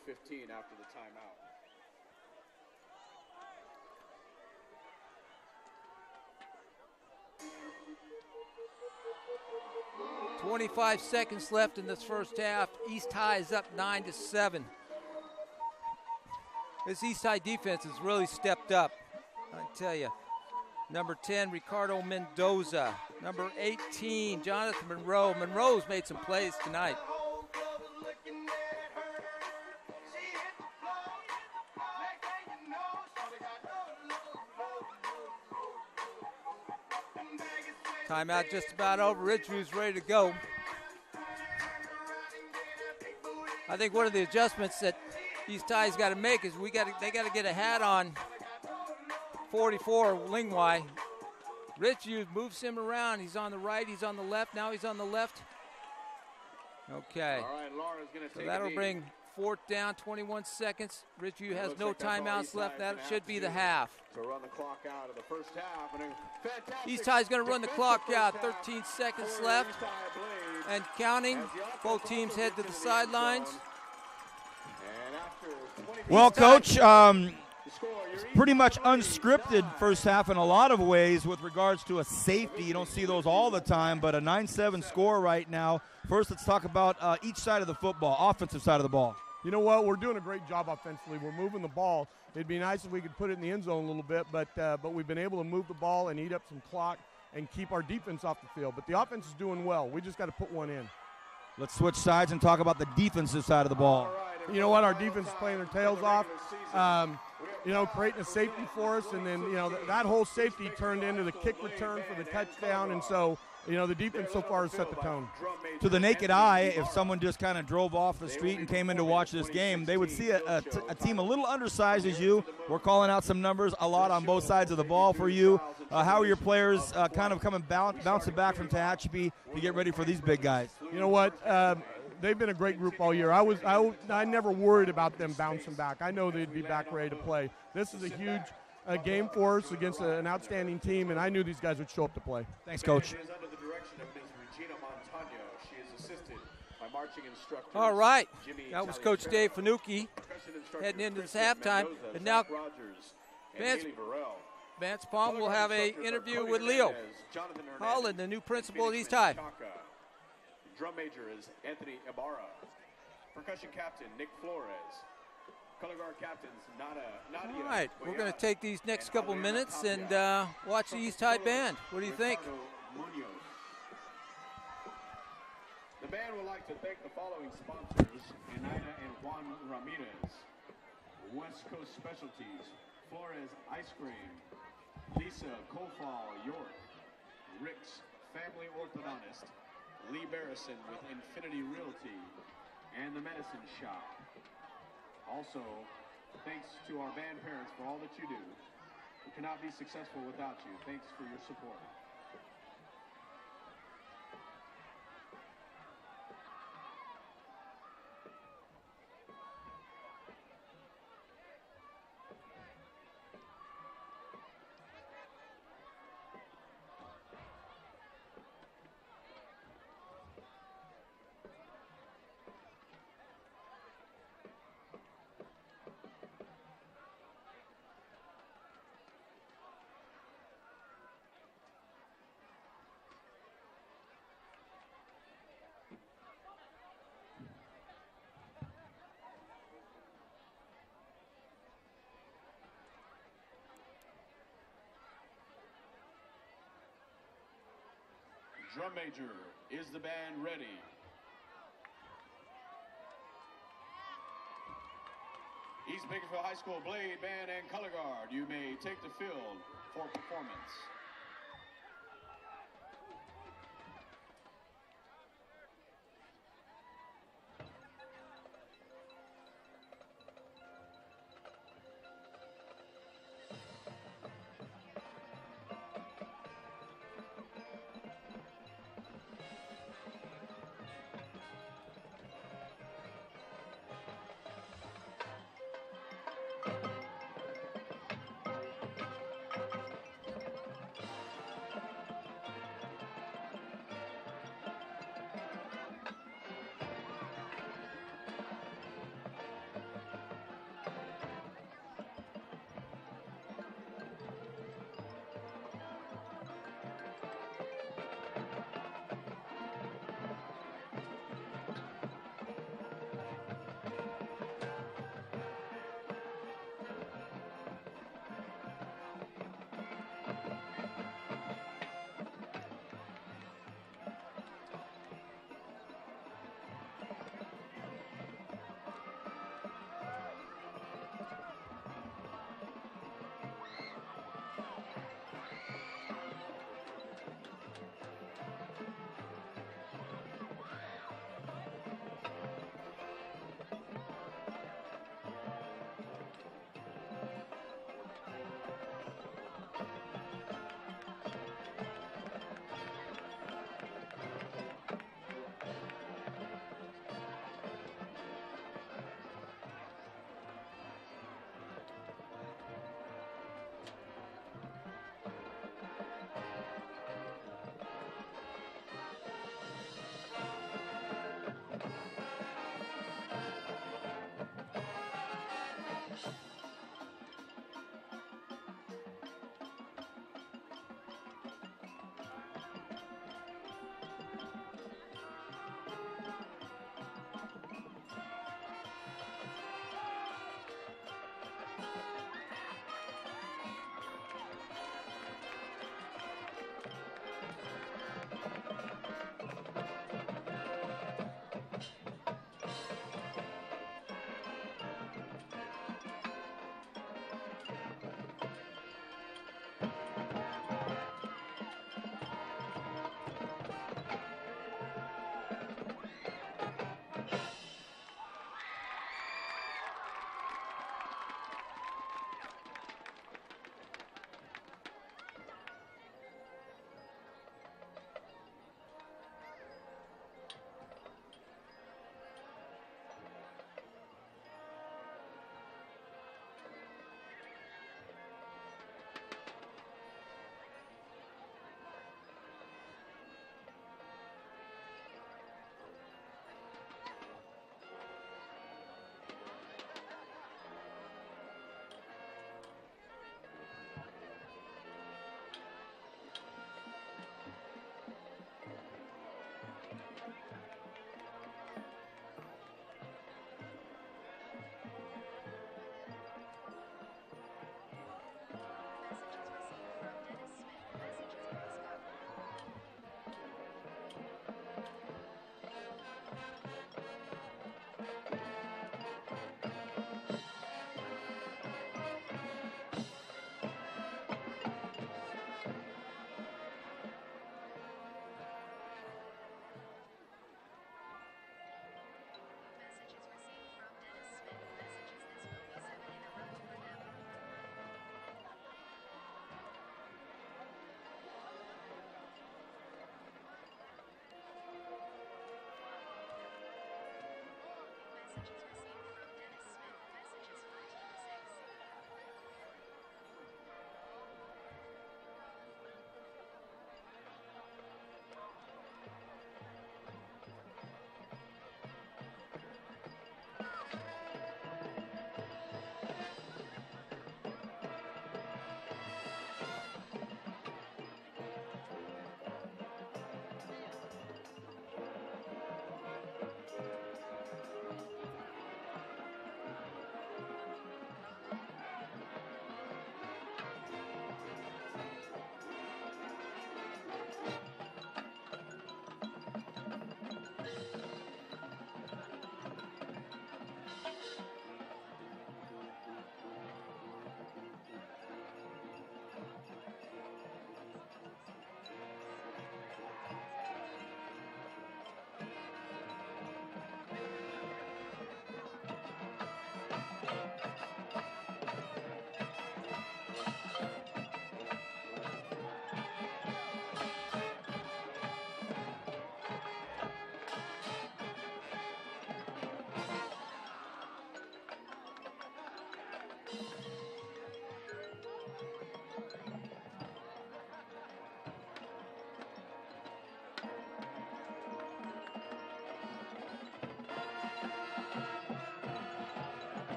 25 seconds left in this first half. East High is up 9-7. This East High defense has really stepped up, I tell you. Number 10, Ricardo Mendoza. Number 18, Jonathan Monroe. Monroe's made some plays tonight. Timeout just about over. Ridgeview's ready to go. I think one of the adjustments that East High's got to make is they got to get a hat on 44, Lingwai. Ridgeview moves him around. He's on the right, he's on the left. Now he's on the left. Okay. All right, Laura's going to so take that'll bring 4th down, 21 seconds. Ridgeview has no timeouts left. That should be the half. So run the clock out of the first half. And East High's going to run the clock out. 13 seconds left and counting. Both teams head to the sidelines. Well, Coach, pretty much unscripted first half in a lot of ways with regards to a safety. You don't see those all the time, but a 9-7 score right now. First, let's talk about each side of the football, offensive side of the ball. You know what? We're doing a great job offensively. We're moving the ball. It'd be nice if we could put it in the end zone a little bit, but we've been able to move the ball and eat up some clock and keep our defense off the field. But the offense is doing well. We just got to put one in. Let's switch sides and talk about the defensive side of the ball. You know what? Our defense is playing their tails off, creating a safety for us. And then, that whole safety turned into the kick return for the touchdown. And so, the defense so far has set the tone. To the naked eye, if someone just kind of drove off the street and came in to watch this game, they would see a team a little undersized as you. We're calling out some numbers a lot on both sides of the ball for you. How are your players kind of bouncing back from Tehachapi to get ready for these big guys? You know what? They've been a great group all year. I never worried about them bouncing back. I know they'd be back ready to play. This is a huge game for us against an outstanding team, and I knew these guys would show up to play. Thanks, Coach. All right, that was Coach Dave Fanucchi heading into this halftime. And now Vance Palm will have an interview with Leo Holland, the new principal at East High. Drum major is Anthony Ibarra. Percussion captain, Nick Flores. Color guard captains, Nadia. All right, we're going to take these next couple minutes and watch the East High band. What do you think? The band would like to thank the following sponsors: Enaida and Juan Ramirez, West Coast Specialties, Flores Ice Cream, Lisa Kofal York, Rick's Family Orthodontist, Lee Barrison with Infinity Realty, and the Medicine Shop. Also, thanks to our band parents for all that you do. We cannot be successful without you. Thanks for your support. Drum major, is the band ready? East Bakersfield High School Blade Band and Color Guard, you may take the field for performance.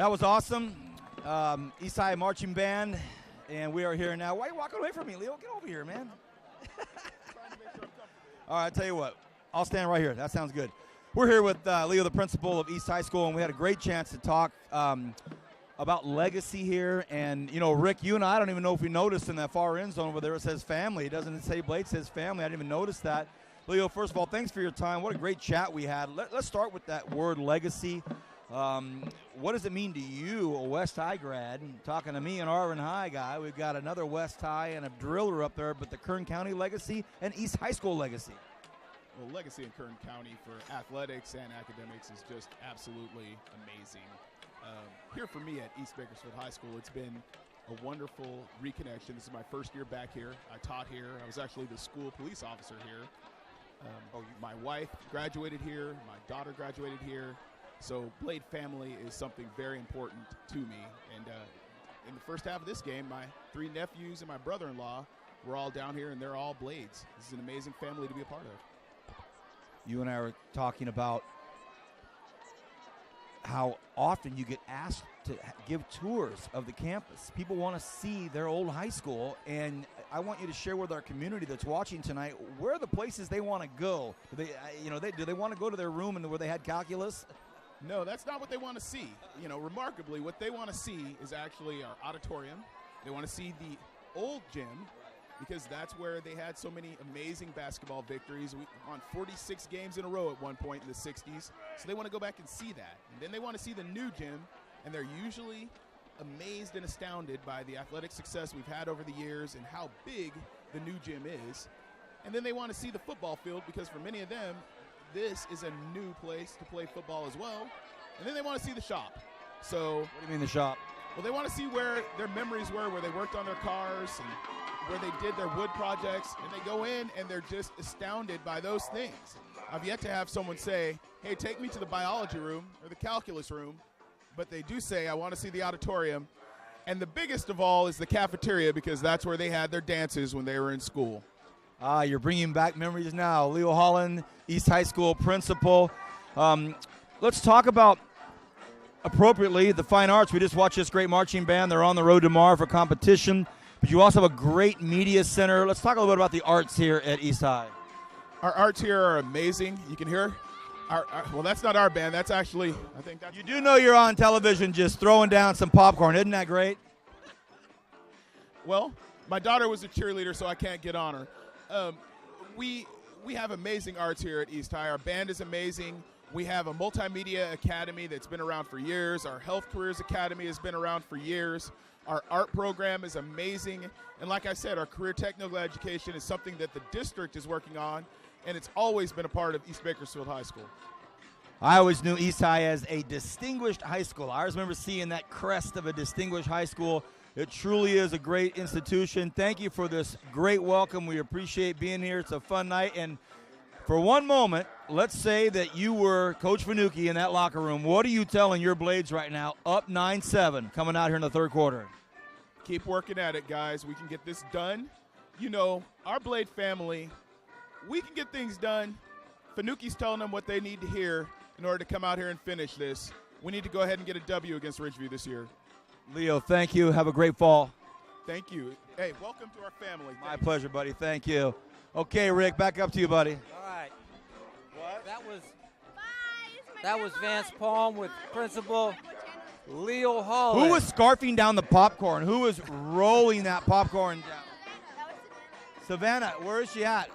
That was awesome. East High Marching Band, and we are here now. Why are you walking away from me, Leo? Get over here, man. All right, I'll tell you what. I'll stand right here. That sounds good. We're here with Leo, the principal of East High School, and we had a great chance to talk about legacy here. And, you know, Rick, you and I don't even know if we noticed in that far end zone over there it says family. It doesn't say Blade, it says family. I didn't even notice that. Leo, first of all, thanks for your time. What a great chat we had. Let's start with that word legacy. What does it mean to you, a West High grad? Talking to me, an Arvin High guy. We've got another West High and a driller up there, but the Kern County legacy and East High School legacy. Well, legacy in Kern County for athletics and academics is just absolutely amazing. Here for me at East Bakersfield High School, it's been a wonderful reconnection. This is my first year back here. I taught here. I was actually the school police officer here. My wife graduated here. My daughter graduated here. So Blade family is something very important to me. And in the first half of this game, my 3 nephews and my brother-in-law were all down here, and they're all Blades. This is an amazing family to be a part of. You and I were talking about how often you get asked to give tours of the campus. People want to see their old high school, and I want you to share with our community that's watching tonight where are the places they want to go. Do they want to go to their room and where they had calculus? No, that's not what they want to see. You know, remarkably, what they want to see is actually our auditorium. They want to see the old gym, because that's where they had so many amazing basketball victories. We won 46 games in a row at one point in the 60s. So they want to go back and see that. And then they want to see the new gym, and they're usually amazed and astounded by the athletic success we've had over the years and how big the new gym is. And then they want to see the football field, because for many of them, this is a new place to play football as well. And then they want to see the shop. So what do you mean the shop? Well, they want to see where their memories were, where they worked on their cars and where they did their wood projects. And they go in and they're just astounded by those things. I've yet to have someone say, hey, take me to the biology room or the calculus room. But they do say, I want to see the auditorium. And the biggest of all is the cafeteria, because that's where they had their dances when they were in school. You're bringing back memories now. Leo Holland, East High School principal. Let's talk about, appropriately, the fine arts. We just watched this great marching band. They're on the road tomorrow for competition. But you also have a great media center. Let's talk a little bit about the arts here at East High. Our arts here are amazing. You can hear well, that's not our band. That's actually, I think that's... You do know you're on television just throwing down some popcorn. Isn't that great? Well, my daughter was a cheerleader, so I can't get on her. We have amazing arts here at East High. Our band is amazing. We have a multimedia academy that's been around for years. Our health careers academy has been around for years. Our art program is amazing. And like I said, our career technical education is something that the district is working on, and it's always been a part of East Bakersfield High School. I always knew East High as a distinguished high school. I always remember seeing that crest of a distinguished high school. It truly is a great institution. Thank you for this great welcome. We appreciate being here. It's a fun night. And for one moment, let's say that you were Coach Finucci in that locker room. What are you telling your Blades right now, up 9-7, coming out here in the third quarter? Keep working at it, guys. We can get this done. You know, our Blade family, we can get things done. Finucci's telling them what they need to hear in order to come out here and finish this. We need to go ahead and get a W against Ridgeview this year. Leo, thank you. Have a great fall. Thank you. Hey, welcome to our family. My pleasure, buddy. Thank you. Okay, Rick, back up to you, buddy. All right. What? That was Vance Palm with Principal Leo Holland. Who was scarfing down the popcorn? Who was rolling that popcorn down? Savannah, where is she at?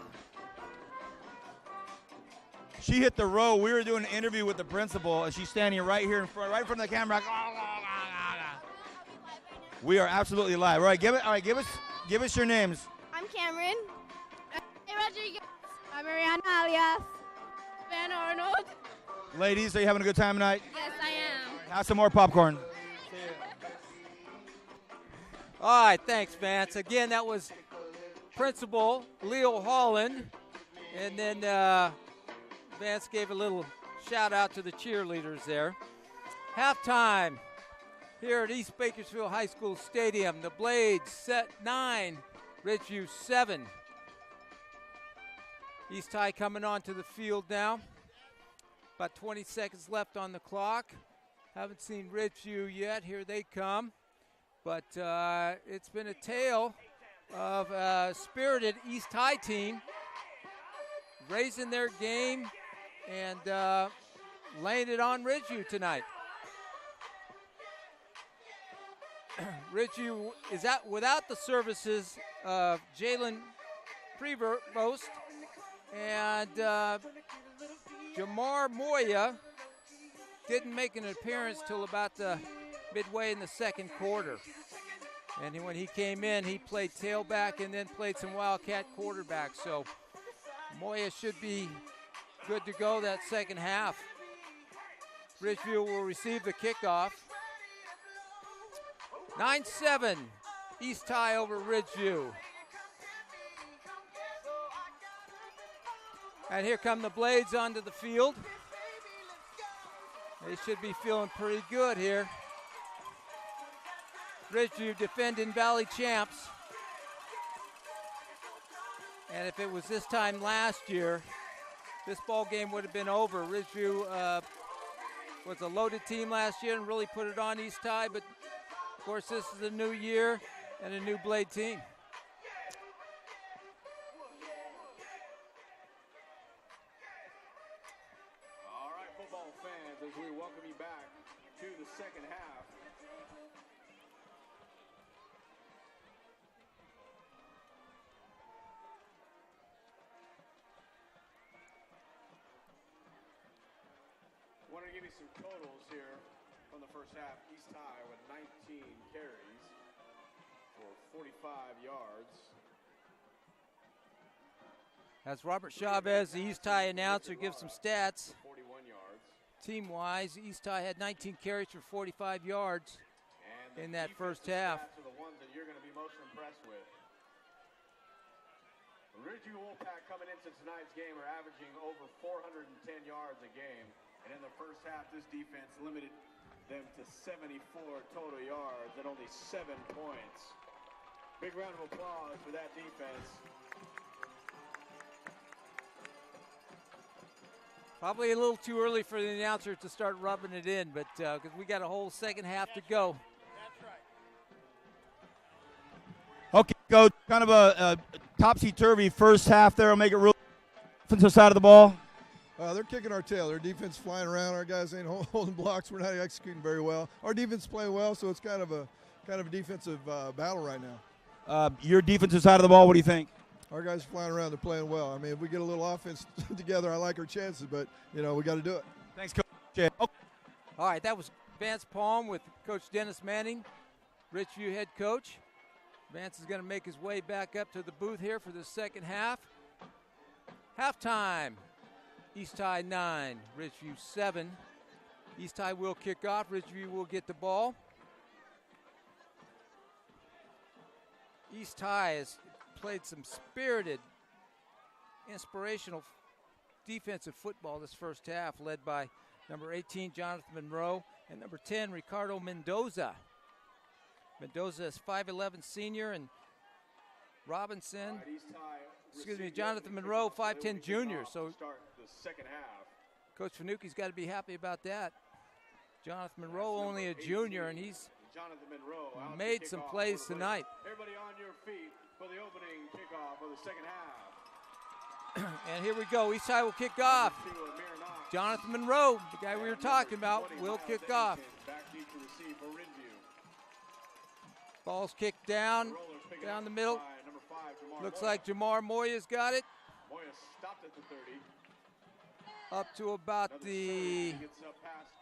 She hit the row. We were doing an interview with the principal, and she's standing right here in front, right in front of the camera. We are absolutely live. All right, give us your names. I'm Cameron. Rodriguez. I'm Mariana alias Van Arnold. Ladies, are you having a good time tonight? Yes, I am. Have some more popcorn. All right, thanks, Vance. Again, that was Principal Leo Holland. And then Vance gave a little shout-out to the cheerleaders there. Halftime here at East Bakersfield High School Stadium. The Blades set 9, Ridgeview 7. East High coming onto the field now. About 20 seconds left on the clock. Haven't seen Ridgeview yet. Here they come. But it's been a tale of a spirited East High team raising their game and laying it on Ridgeview tonight. Ridgeview is out without the services of Jalen Prevost and Jamar Moya didn't make an appearance till about the midway in the second quarter. And when he came in, he played tailback and then played some Wildcat quarterback. So Moya should be good to go that second half. Ridgeview will receive the kickoff. 9-7, East High over Ridgeview. And here come the Blades onto the field. They should be feeling pretty good here. Ridgeview defending Valley champs. And if it was this time last year, this ball game would have been over. Ridgeview was a loaded team last year and really put it on East High, but of course this is a new year and a new Blade team. All right, football fans, as we welcome you back to the second half. I want to give you some totals here from the first half. East High with 19 carries for 45 yards. As Robert Chavez, the East High announcer, gives some stats. 41 yards. Team-wise, East High had 19 carries for 45 yards in that first half. Are the ones that you're going to be most impressed with. Ridgeview Wolfpack coming into tonight's game are averaging over 410 yards a game. And in the first half, this defense limited them to 74 total yards and only 7 points. Big round of applause for that defense. Probably a little too early for the announcer to start rubbing it in, but because we got a whole second half to go. Okay, Coach, kind of a topsy-turvy first half there. I'll make it real offensive side of the ball. They're kicking our tail. Their defense flying around. Our guys ain't holding blocks. We're not executing very well. Our defense playing well, so it's kind of a defensive battle right now. Your defensive side of the ball, what do you think? Our guys are flying around. They're playing well. I mean, if we get a little offense together, I like our chances, but, we got to do it. Thanks, Coach. Okay. All right, that was Vance Palm with Coach Dennis Manning, Ridgeview head coach. Vance is going to make his way back up to the booth here for the second half. Halftime. East High 9, Ridgeview 7. East High will kick off. Ridgeview will get the ball. East High has played some spirited, inspirational defensive football this first half, led by number 18, Jonathan Monroe, and number 10, Ricardo Mendoza. Mendoza is 5'11 senior, and Robinson, Jonathan Monroe, 5'10 junior. So Second half. Coach Fanucchi's got to be happy about that. Jonathan Monroe only a junior, and he's made some plays tonight. Everybody on your feet for the opening kickoff of the second half. And here we go. East High will kick off. Jonathan Monroe, the guy we were talking about, will kick off. Ball's kicked down the middle. Looks like Jamar Moya's got it. Moya stopped at the 30. Up to about the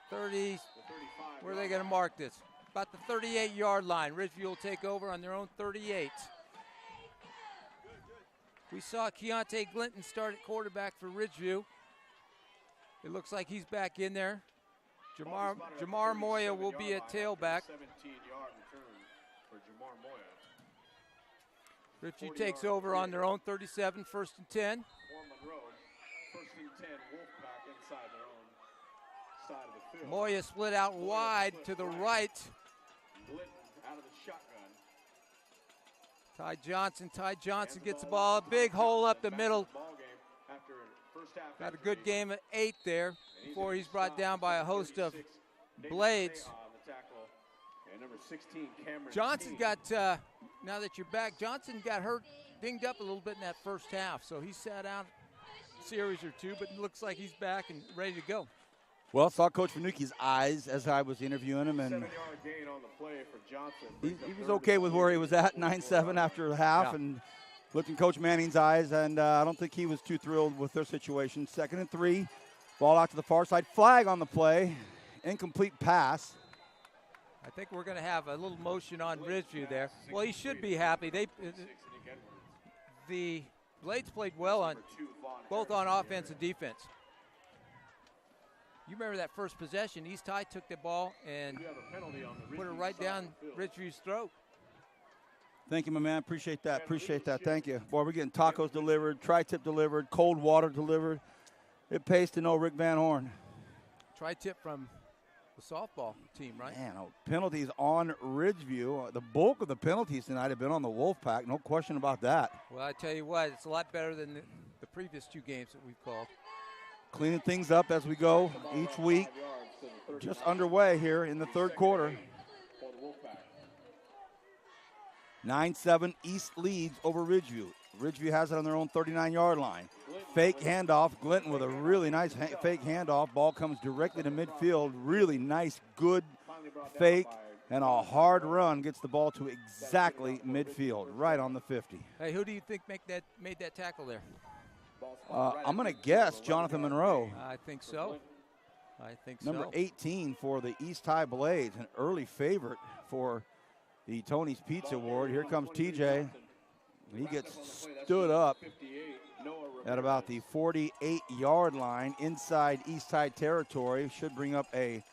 30, where are they going to mark this? About the 38-yard line. Ridgeview will take over on their own 38. We saw Keontae Glinton start at quarterback for Ridgeview. It looks like he's back in there. Jamar Moya will be at tailback. 17-yard return for Jamar Moya. Ridgeview takes over on their own 37, 1st and 10. First and 10, Wolfpack inside their own side of the field. Moya split out wide to the right. Glidden out of the shotgun. Ty Johnson gets the ball. A big hole up the middle. Got a good game at 8 there before he's brought down by a host of Blades. On the tackle. And number 16, Cameron Johnson Steen. got, now that you're back, Johnson got hurt, dinged up a little bit in that first half. So he sat out a series or two, but it looks like he's back and ready to go. Well, saw Coach Fanucchi's eyes as I was interviewing him, and 7-yard gain on the play for Johnson. he was okay with where he was at, 9-7 after the half, and looked in Coach Manning's eyes, and I don't think he was too thrilled with their situation. 2nd and 3, ball out to the far side, flag on the play, incomplete pass. I think we're going to have a little motion on Ridgeview there. Well, he should be happy. The Blades played well on both on offense and defense. You remember that first possession, East High took the ball and put it right down Ridgeview's throat. Thank you, my man. Appreciate that. Thank you. Boy, we're getting tacos delivered, tri-tip delivered, cold water delivered. It pays to know Rick Van Horn. Tri-tip from the softball team, right? Man, penalties on Ridgeview. The bulk of the penalties tonight have been on the Wolfpack. No question about that. Well, I tell you what, it's a lot better than the previous 2 games that we've called. Cleaning things up as we go each week. Just underway here in the 3rd quarter. 9-7 East leads over Ridgeview. Ridgeview has it on their own 39-yard line. Fake handoff. Glinton with a really nice fake handoff. Ball comes directly to midfield. Really nice, good fake. And a hard run gets the ball to exactly midfield, right on the 50. Hey, who do you think made that tackle there? I'm going to guess Jonathan Monroe. I think so. Number 18 for the East High Blades, an early favorite for the Tony's Pizza Award. Here comes TJ. He gets stood up at about the 48-yard line inside East High territory. Should bring up a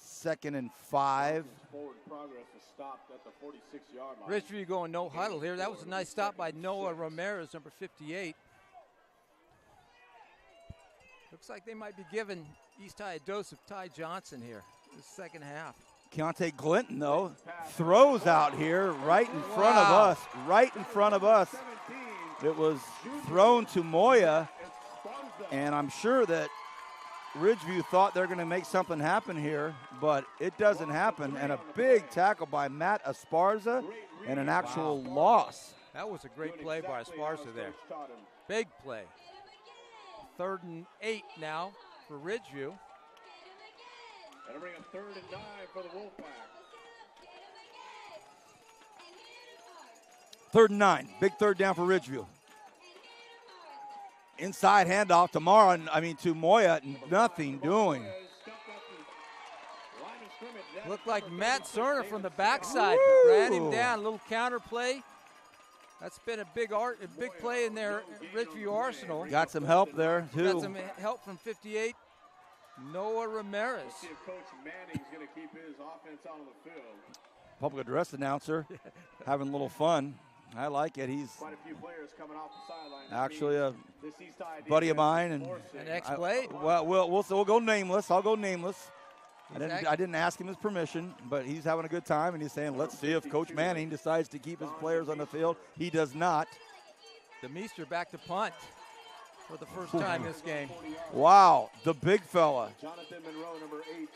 2nd and 5. Forward progress is stopped at the 46-yard line. Ridgeview going no huddle here. That was a nice stop by Noah Ramirez, number 58. Looks like they might be giving East High a dose of Ty Johnson here in the 2nd half. Keontae Glinton, though, throws out here right in front of us. Right in front of us. It was thrown to Moya, and I'm sure that Ridgeview thought they're going to make something happen here, but it doesn't happen. And a big tackle by Matt Esparza and an actual loss. That was a great play by Esparza there. Big play. 3rd and 8 now for Ridgeview. That'll bring a 3rd and 9 for the Wolfpack. 3rd and 9. Big 3rd down for Ridgeview. Inside handoff to Moya. Nothing doing. Looked like Matt Cerner from the backside ran him down. A little counter play. That's been a big play in their Ridgeview arsenal. Got some help there, too. Got some help from 58. Noah Ramirez. Let's see if Coach Manning's going to keep his offense out on the field. Public address announcer having a little fun. I like it. He's quite a few players coming off the sideline. Actually a buddy of mine. And an ex-Blade? We'll go nameless. I'll go nameless. I didn't ask him his permission, but he's having a good time, and he's saying, let's see if Coach Manning decides to keep his players on the field. He does not. DeMeester back to punt for the first time this game. Wow, the big fella. Jonathan Monroe, number 18.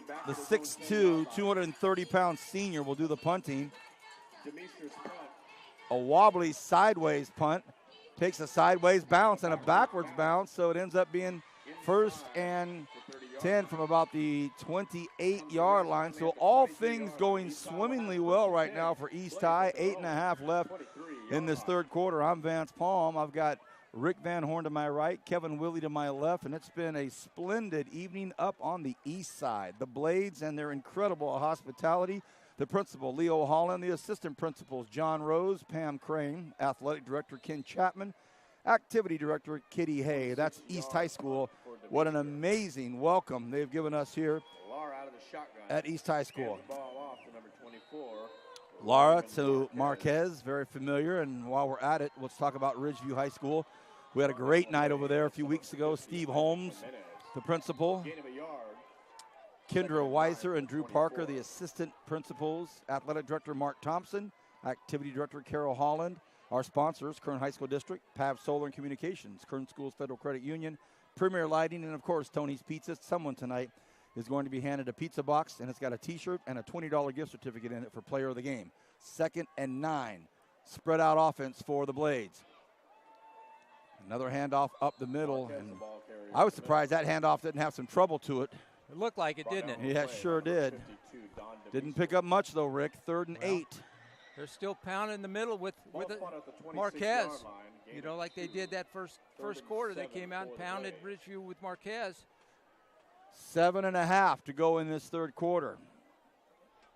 Back the 6'2", 230-pound senior will do the punting. DeMeester's punt. A wobbly sideways punt. Takes a sideways bounce and a backwards bounce, so it ends up being 1st and 10 from about the 28-yard line. So all things going swimmingly well right now for East High. 8.5 left in this 3rd quarter. I'm Vance Palm. I've got Rick Van Horn to my right, Kevin Willey to my left, and it's been a splendid evening up on the east side. The Blades and their incredible hospitality. The principal, Leo Holland, the assistant principals, John Rose, Pam Crane, athletic director, Ken Chapman, activity director, Kitty Hay. That's East High School. What an amazing welcome they've given us here at East High School. Laura to Marquez, very familiar. And while we're at it, let's talk about Ridgeview High School. We had a great night over there a few weeks ago. Steve Holmes, the principal. Kendra Weiser and Drew Parker, the assistant principals. Athletic director Mark Thompson. Activity director Carol Holland. Our sponsors, Kern High School District, PAV Solar and Communications, Kern Schools Federal Credit Union, Premier Lighting, and, of course, Tony's Pizza. Someone tonight is going to be handed a pizza box, and it's got a T-shirt and a $20 gift certificate in it for player of the game. 2nd and 9. Spread out offense for the Blades. Another handoff up the middle. And I was surprised that handoff didn't have some trouble to it. It looked like it, didn't it? Yeah, it sure did. Didn't pick up much, though, Rick. 3rd and 8. They're still pounding in the middle with Marquez. You know, like they did that first quarter. They came out and pounded Ridgeview with Marquez. 7.5 to go in this 3rd quarter.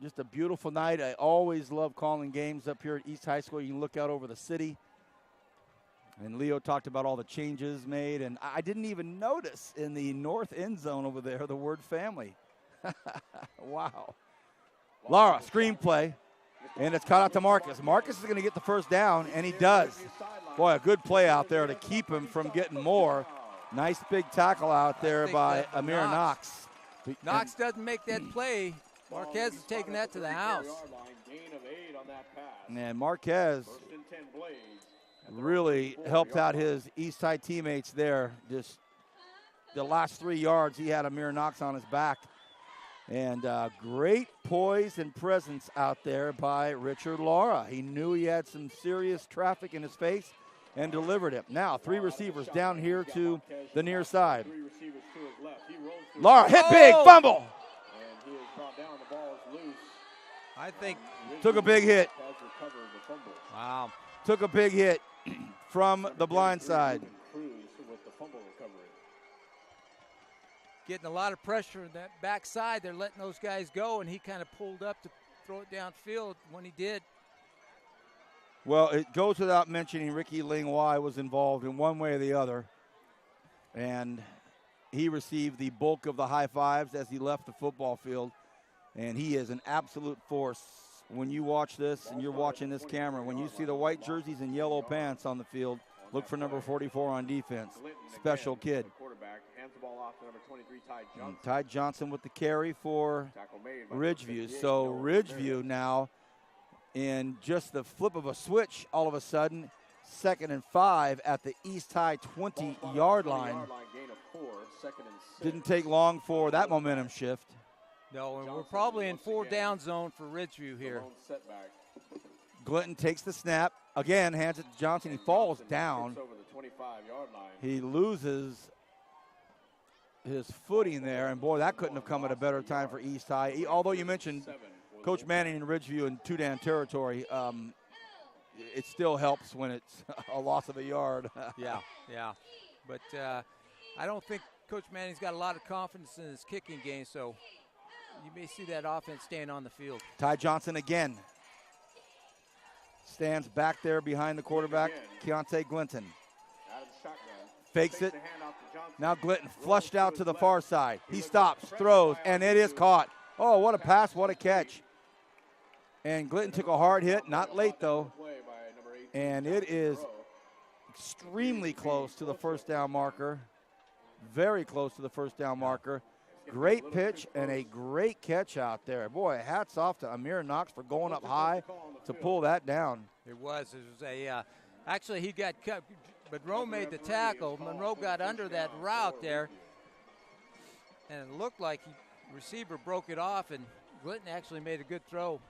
Just a beautiful night. I always love calling games up here at East High School. You can look out over the city. And Leo talked about all the changes made. And I didn't even notice in the north end zone over there the word family. Wow. Lara, screenplay. And it's caught out to Marcus. Marcus is going to get the first down, and he does. Boy, a good play out there to keep him from getting more. Nice big tackle out there by Amir Knox. Knox doesn't make that play. Marquez is taking that to the house. And Marquez really helped out his East Side teammates there. Just the last 3 yards, he had Amir Knox on his back. And great poise and presence out there by Richard Lara. He knew he had some serious traffic in his face and delivered it. Now 3 receivers down here to the near side. Lara hit big, fumble. I think took a big hit. Wow. Took a big hit from the blind side. Getting a lot of pressure in that backside. They're letting those guys go, and he kind of pulled up to throw it downfield when he did. Well, it goes without mentioning Ricky Lingwai was involved in one way or the other. And he received the bulk of the high fives as he left the football field. And he is an absolute force. When you watch this and you're watching this camera, when you see the white jerseys and yellow pants on the field, look for number 44 on defense. Special kid. Ty Johnson with the carry for Ridgeview. So Ridgeview now, in just the flip of a switch, all of a sudden, 2nd and 5 at the East High 20-yard line. Didn't take long for that momentum shift. No, and we're probably in 4-down zone for Ridgeview here. Glinton takes the snap. Again, hands it to Johnson. He falls down. He loses his footing there. And, boy, that couldn't have come at a better time for East High. Although you mentioned Coach Manning and Ridgeview in 2-down territory, it still helps when it's a loss of a yard. Yeah. But I don't think Coach Manning's got a lot of confidence in his kicking game, so you may see that offense staying on the field. Ty Johnson again stands back there behind the quarterback, Keontae Glinton. Fakes it. Now Glinton flushed out to the far side. He stops, throws, and it is caught. Oh, what a pass, what a catch. And Glinton took a hard hit, not late though. And it is extremely close to the first down marker. Very close to the first down marker. Great pitch and a great catch out there. Boy, hats off to Amir Knox for going up high to pull that down. It was a actually he got cut. Monroe made the tackle. Monroe got under that route there, and it looked like the receiver broke it off, and Glinton actually made a good throw.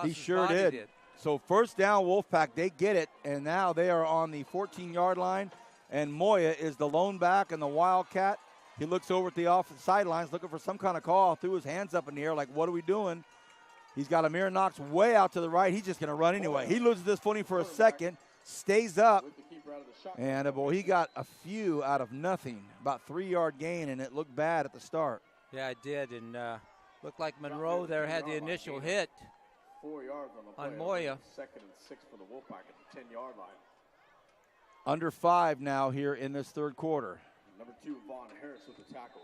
He sure did. So first down, Wolfpack, they get it, and now they are on the 14-yard line, and Moya is the lone back and the Wildcat. He looks over at the offensive sidelines looking for some kind of call, threw his hands up in the air like, what are we doing? He's got Amir Knox way out to the right. He's just going to run anyway. He loses this footing for a second, stays up, and boy, he got a few out of nothing, about 3-yard gain, and it looked bad at the start. Yeah, it did, and looked like Monroe there had the initial hit 4 yards on Moya. 2nd and 6 for the Wolfpack at the 10-yard line. Under 5 now here in this third quarter. Number 2, Vaughn Harris with the tackle.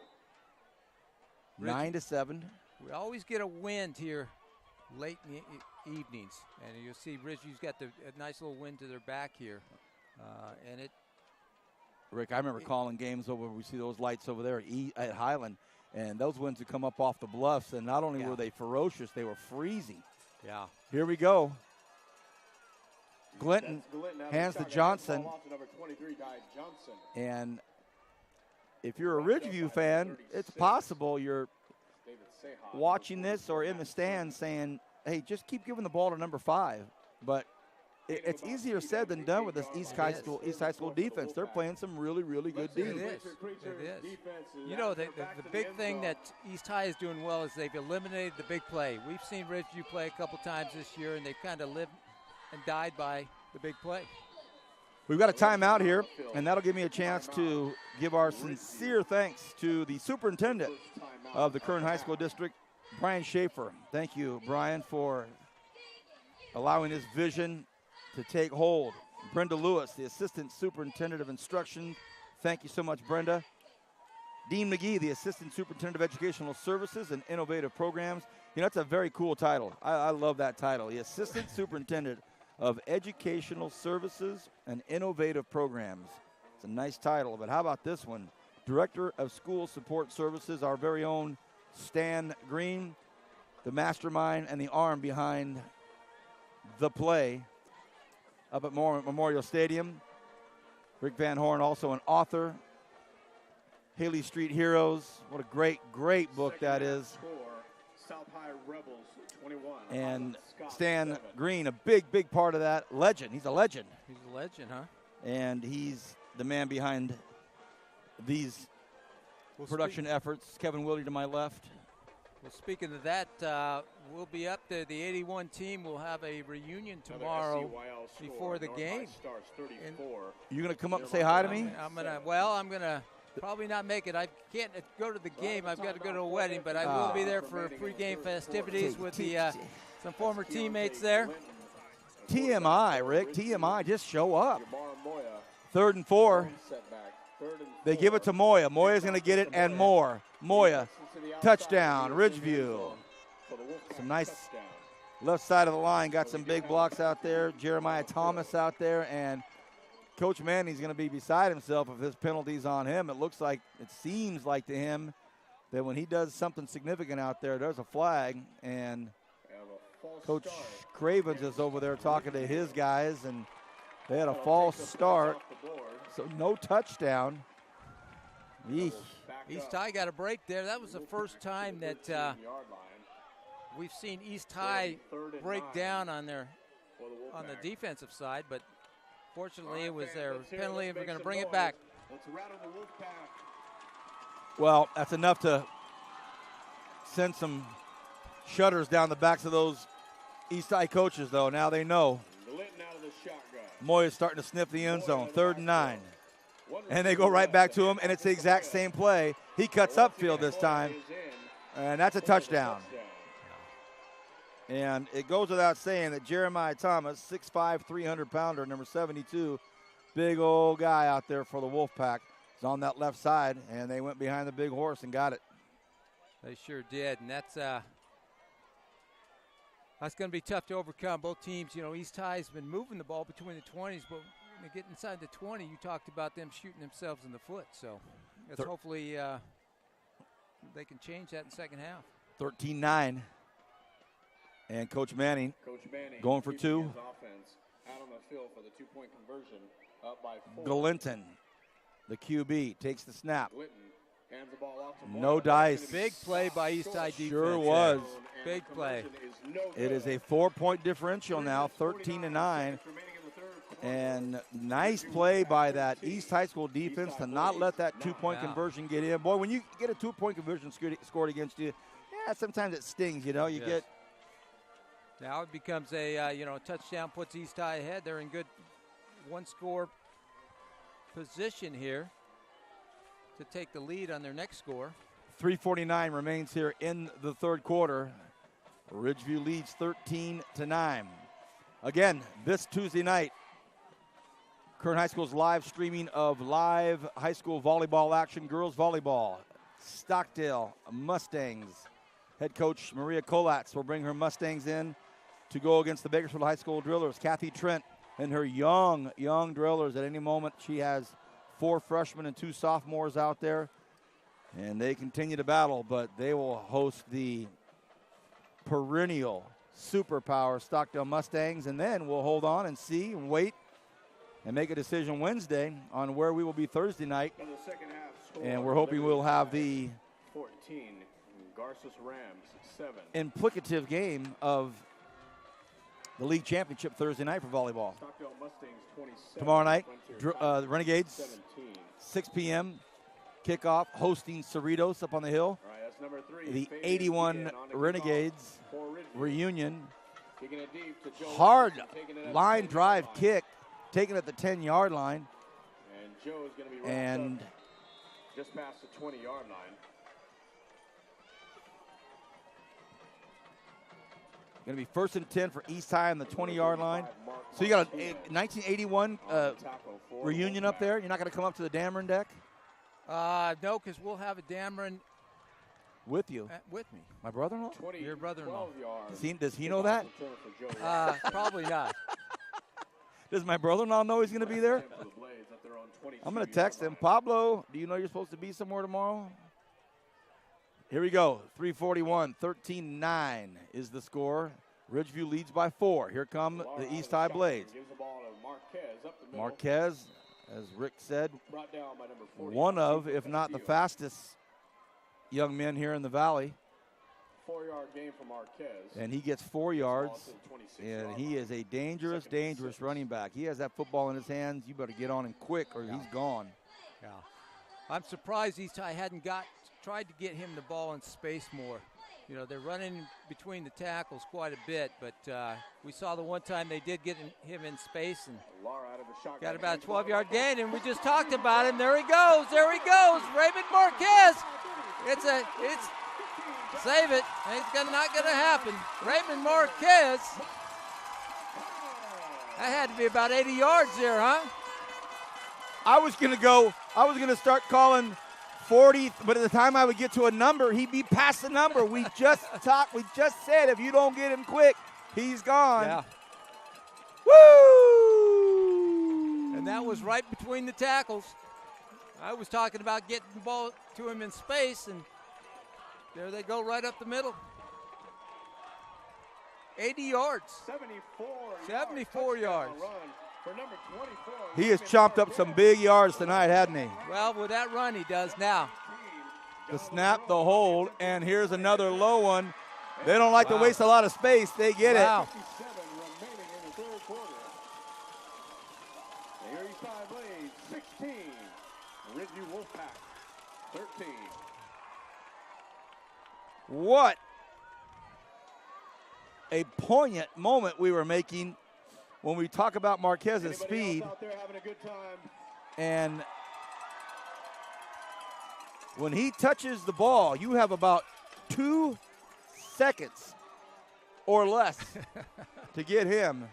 9-7. We always get a wind here late in the evenings, and you'll see Ridgeview's got a nice little wind to their back here, and it. Rick, I remember calling games over. We see those lights over there at Highland, and those winds would come up off the bluffs, and not only were they ferocious, they were freezing. Yeah. Here we go. Glinton hands to Johnson, and if you're a Ridgeview fan, it's possible you're watching this or in the stands saying, hey, just keep giving the ball to number 5. But it's easier said than done with this East High School defense. They're playing some really, really good D. It is. You know, the big thing that East High is doing well is they've eliminated the big play. We've seen Ridgeview play a couple times this year, and they've kind of lived and died by the big play. We've got a timeout here, and that'll give me a chance to give our sincere thanks to the superintendent of the Kern High School District, Brian Schaefer. Thank you, Brian, for allowing his vision to take hold. Brenda Lewis, the assistant superintendent of instruction. Thank you so much, Brenda. Dean McGee, the assistant superintendent of educational services and innovative programs. You know, that's a very cool title. I love that title. The assistant superintendent of educational services and innovative programs. It's a nice title, but how about this one? Director of School Support Services, our very own Stan Green, the mastermind and the arm behind the play up at Memorial Stadium. Rick Van Horn, also an author. Haley Street Heroes, what a great, great book that is. South High Rebels 21. And Stan Green, a big, big part of that. Legend. He's a legend. He's a legend, huh? And he's the man behind these production efforts. Kevin Willie to my left. Well, speaking of that, we'll be up there. The 81 team will have a reunion tomorrow before the game. You going to come up and say hi to me? I'm going to probably not make it. I can't go to the game. I've got to go to a wedding, but I will be there for pre-game festivities with some former teammates there. TMI, Rick. TMI, just show up. 3rd and 4. They give it to Moya. Moya's going to get it and more. Moya, touchdown, Ridgeview. Some nice left side of the line. Got some big blocks out there. Jeremiah Thomas out there, and Coach Manning's going to be beside himself if his penalty's on him. It seems like to him that when he does something significant out there, there's a flag, and Coach Cravens is over there talking to his guys, and they had a false start, so no touchdown. Eesh. East High got a break there. That was the first time that we've seen East High break down on the defensive side, but fortunately, it was their penalty, and we're going to bring it back. Well, that's enough to send some shudders down the backs of those East High coaches, though. Now they know. Moya's starting to sniff the end zone. 3rd and 9. And they go right back to him, and it's the exact same play. He cuts upfield this time, and that's a touchdown. And it goes without saying that Jeremiah Thomas, 6'5", 300-pounder, number 72, big old guy out there for the Wolfpack, is on that left side, and they went behind the big horse and got it. They sure did, and that's going to be tough to overcome. Both teams, East High's been moving the ball between the 20s, but when they get inside the 20, you talked about them shooting themselves in the foot. So hopefully they can change that in the second half. 13-9. And Coach Manning going for 2. Galinton, the QB, takes the snap. No dice. Big play by East High defense. Sure was. Big play. It is a 4-point differential now, 13-9. And nice play by that East High School defense to not let that 2-point conversion get in. Boy, when you get a 2-point conversion scored against you, sometimes it stings, you get. Now it becomes a touchdown, puts East High ahead. They're in good one-score position here to take the lead on their next score. 3:49 remains here in the third quarter. Ridgeview leads 13-9. Again, this Tuesday night, Kern High School's live streaming of live high school volleyball action, girls volleyball. Stockdale Mustangs. Head coach Maria Kolatz will bring her Mustangs in to go against the Bakersfield High School Drillers. Kathy Trent and her young drillers. At any moment, she has 4 freshmen and 2 sophomores out there, and they continue to battle, but they will host the perennial superpower Stockdale Mustangs, and then we'll hold on and see and wait and make a decision Wednesday on where we will be Thursday night score. And we're hoping we'll have the 14. Garces Rams 7. implicative game of the league championship Thursday night for volleyball. Stockdale Mustangs 27. Tomorrow night, Frontier Renegades, 17. 6 p.m. kickoff, hosting Cerritos up on the hill. All right, that's number 3. The Fabian 81 again on the Renegades kickoff for Ridgeview. reunion. Kicking it deep to Joe Hard Wilson, taking it at line the 10-yard drive line. kick, taken at the 10-yard line. And Joe is going to be wrapped And up just past the 20-yard line. going to be 1st and 10 for East High on the 20-yard line. So you got a 1981 reunion up there. You're not going to come up to the Dameron deck No, because we'll have a Dameron with you. with me. My brother-in-law? Your brother-in-law. Does he know that? Probably not. Does my brother-in-law know he's going to be there? I'm going to text him. Pablo, do you know you're supposed to be somewhere tomorrow? Here we go. 3:41, 13-9 is the score. Ridgeview leads by 4. Here come the East High Blades. Marquez, as Rick said, one of, if not the fastest young men here in the Valley. 4-yard gain for Marquez. And he gets 4 yards, and he is a dangerous, dangerous running back. He has that football in his hands. You better get on him quick or he's gone. Yeah. I'm surprised East High hadn't tried to get him the ball in space more. You know, they're running between the tackles quite a bit, but we saw the one time they did get him in space and got about a 12-yard gain, and we just talked about him. There he goes. There he goes. Raymond Marquez. It's save it. It's not going to happen. Raymond Marquez. That had to be about 80 yards there, huh? I was going to start calling 40, but at the time I would get to a number, he'd be past the number. We just said if you don't get him quick, he's gone. Yeah. Woo! And that was right between the tackles. I was talking about getting the ball to him in space, and there they go right up the middle. 80 yards. 74 yards. He has chopped up some big yards tonight, hasn't he? Well, with that run he does now. The snap, the hold, and here's another low one. They don't like to waste a lot of space. They get it. Here East High Blades, 16. Ridgeview Wolfpack, 13. What a poignant moment we were making when we talk about Marquez's speed. And when he touches the ball, you have about 2 seconds or less to get him.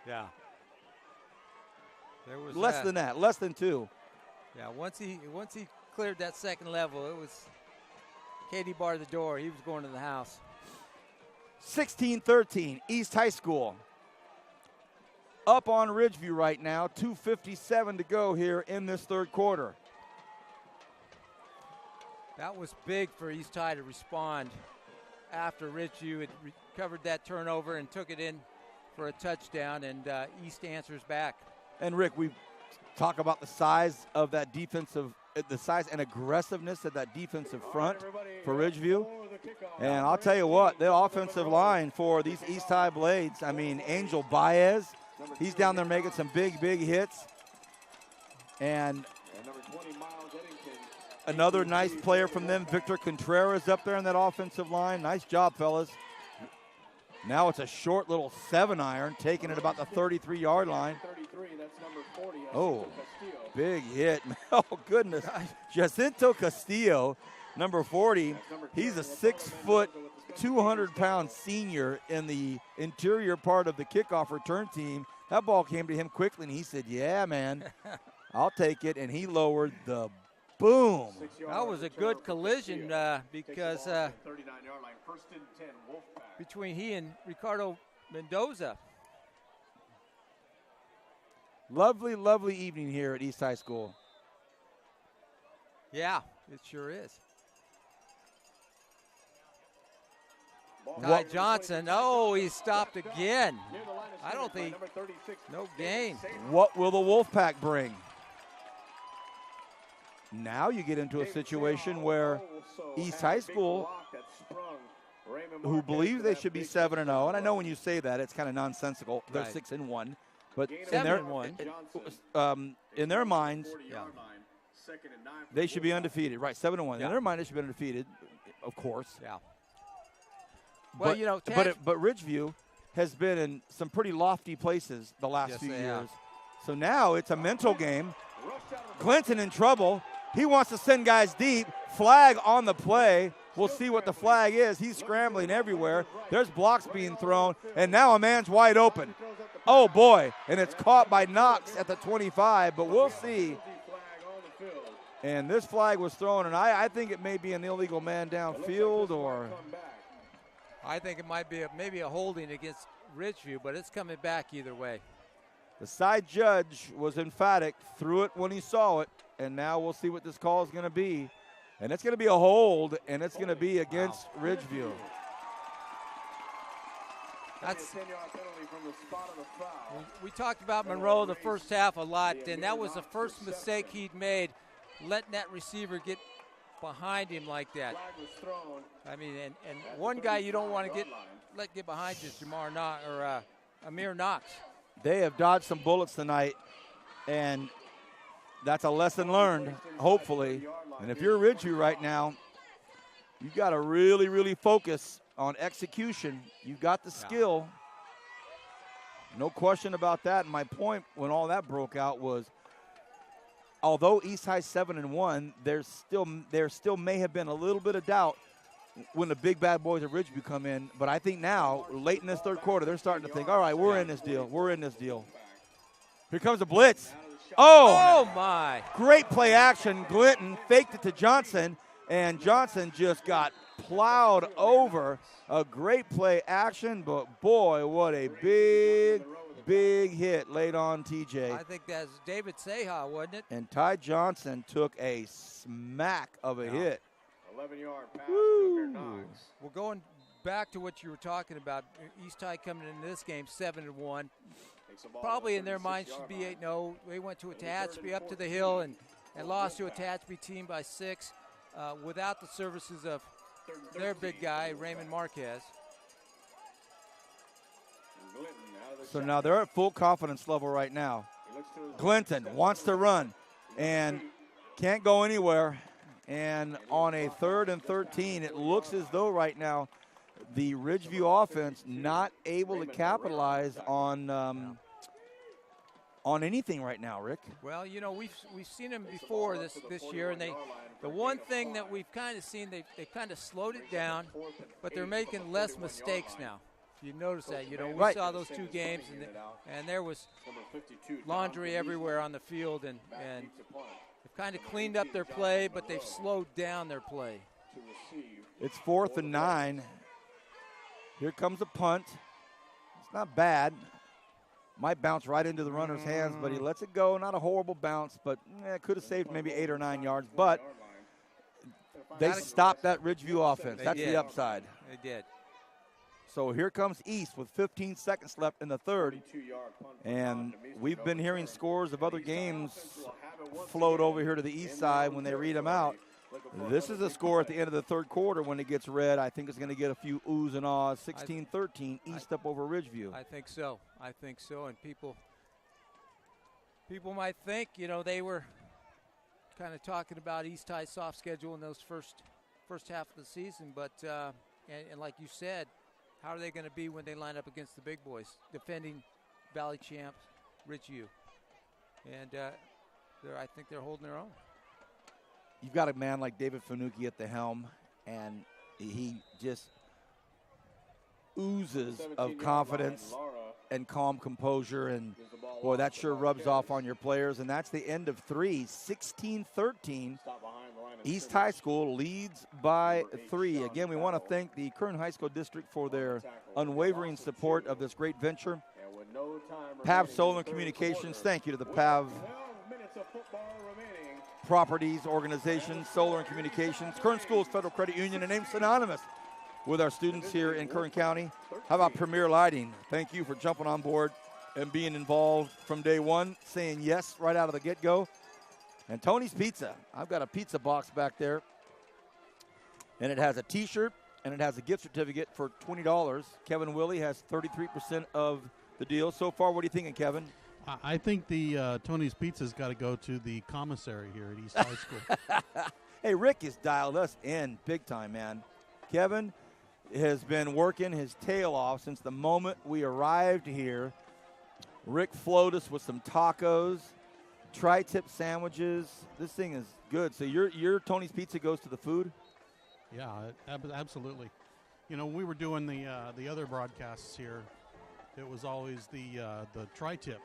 Yeah. There was less than that, less than 2. Yeah, once he cleared that second level, it was Katie barred the door. He was going to the house. 16-13, East High School. Up on Ridgeview right now, 2:57 to go here in this third quarter. That was big for East High to respond after Ridgeview had recovered that turnover and took it in for a touchdown, and East answers back. And Rick, we talk about the size of that defensive, the size and aggressiveness of that defensive front for Ridgeview. And I'll tell you what, the offensive line for these East High Blades, I mean, Angel Baez, he's down there making some big hits. And another nice player from them, Victor Contreras, up there in that offensive line. Nice job, fellas. Now it's a short little 7-iron, taking it about the 33-yard line. Oh, big hit. Oh, goodness. Jacinto Castillo, number 40, he's a 6-foot, 200-pound senior in the interior part of the kickoff return team. That ball came to him quickly, and he said, yeah, man, I'll take it. And he lowered the boom. That was a good collision because between he and Ricardo Mendoza. Lovely, lovely evening here at East High School. Yeah, it sure is. What? Johnson, oh, he stopped again. I don't think, no gain. What will the Wolfpack bring? Now you get into a situation where East High School, who believes they should be 7-0, and I know when you say that it's kind of nonsensical. They're Right. 6-1, but 7-1. in their minds, Yeah. they should be undefeated. Right, 7-1. Yeah. In their mind, they should be undefeated, of course. Yeah. Well, But, you know, but Ridgeview has been in some pretty lofty places the last Yes, few they years. have. So now it's a mental game. Clinton in trouble. He wants to send guys deep. Flag on the play. We'll see what the flag is. He's scrambling everywhere. There's blocks being thrown, and now a man's wide open. Oh, boy, and it's caught by Knox at the 25, but we'll see. And this flag was thrown, and I think it may be an illegal man downfield, or I think it might be maybe a holding against Ridgeview, but it's coming back either way. the side judge was emphatic, threw it when he saw it, and now we'll see what this call is going to be. And it's going to be a hold, and it's going to be against Ridgeview. We talked about Monroe the first half a lot, and that was the first mistake he'd made, letting that receiver get behind him like that. I mean, and one guy you don't want to let get behind you is Amir Knox. They have dodged some bullets tonight, and that's a lesson learned, hopefully. And if you're Ridgeview right now, you've got to really, really focus on execution. You've got the skill. No question about that. And my point when all that broke out was, although East High 7-1, there still may have been a little bit of doubt when the big bad boys of Ridgeview come in. But I think now, late in this third quarter, they're starting to think, all right, we're in this deal. We're in this deal. Here comes a blitz. Oh, my. Great play action. Glinton faked it to Johnson, and Johnson just got plowed over. A great play action, but boy, what a big hit laid on TJ. I think that's David Seha, wasn't it? And Ty Johnson took a smack of a hit. 11-yard pass Woo. to Amir Knox. Well, going back to what you were talking about, East High coming into this game 7-1. Probably in their minds should be 8-0. They went to a Tehachapi up to the hill and lost to a Tehachapi team by 6 without the services of their big guy, Raymond Marquez. So now they're at full confidence level right now. Clinton wants to run and can't go anywhere. And on a 3rd and 13, it looks as though right now the Ridgeview offense not able to capitalize on anything right now, Rick. Well, you know, we've seen them before this year, and the one thing that we've kind of seen, they kind of slowed it down, but they're making less mistakes now. You notice that, you know, we saw those 2 games, and there was laundry everywhere on the field, and they've kind of cleaned up their play, but they've slowed down their play. It's 4th and 9. Here comes a punt. It's not bad. Might bounce right into the runner's hands, but he lets it go. Not a horrible bounce, but could have saved maybe 8 or 9 yards. But they stopped that Ridgeview offense. That's the upside. They did. So here comes East with 15 seconds left in the third. And we've been hearing scores of other games float over here to the east side when they read them out. This is a score at the end of the third quarter when it gets read. I think it's going to get a few oohs and ahs. 16-13, East up over Ridgeview. I think so. And people might think, you know, they were kind of talking about East High's soft schedule in those first half of the season. But, and like you said, how are they going to be when they line up against the big boys, defending Valley champs, Ridgeview? And I think they're holding their own. You've got a man like David Fanucchi at the helm, and he just oozes of confidence and calm composure, and boy, that sure rubs off on your players. And that's the end of 3, 16-13. East High School leads by 3. Again, we want to thank the Kern High School District for their unwavering support of this great venture. PAV Solar Communications, thank you to the PAV Properties Organization, Solar and Communications, Kern Schools Federal Credit Union, a name synonymous with our students here in Kern County. How about Premier Lighting? Thank you for jumping on board and being involved from day one, saying yes right out of the get-go. And Tony's Pizza. I've got a pizza box back there. And it has a T-shirt, and it has a gift certificate for $20. Kevin Willie has 33% of the deal. So far, what are you thinking, Kevin? I think the Tony's Pizza's got to go to the commissary here at East High School. Hey, Rick has dialed us in big time, man. Kevin has been working his tail off since the moment we arrived here. Rick flowed us with some tacos, tri-tip sandwiches. This thing is good. So your Tony's Pizza goes to the food? Yeah, absolutely. You know, when we were doing the other broadcasts here, it was always the tri-tip.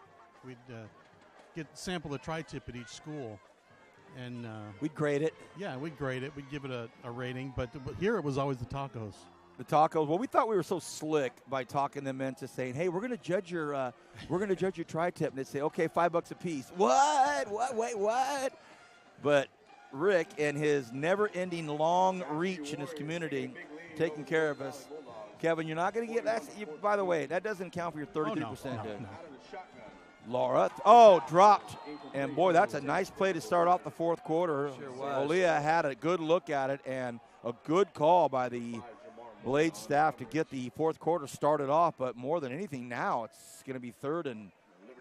We'd sample the tri-tip at each school, and we'd grade it. Yeah, we'd grade it. We'd give it a rating, but here it was always the tacos. The tacos. Well, we thought we were so slick by talking them into saying, "Hey, we're going to judge your tri-tip," and they'd say, "Okay, $5 a piece." What? Wait, what? But Rick and his never-ending long reach in his community, taking care of us. Kevin, you're not going to get that. By the way, that doesn't count for your 33%. No. Laura, dropped. And, boy, that's a nice play to start off the fourth quarter. Sure was. Aaliyah had a good look at it and a good call by the Blade staff to get the fourth quarter started off. But more than anything now, it's going to be third and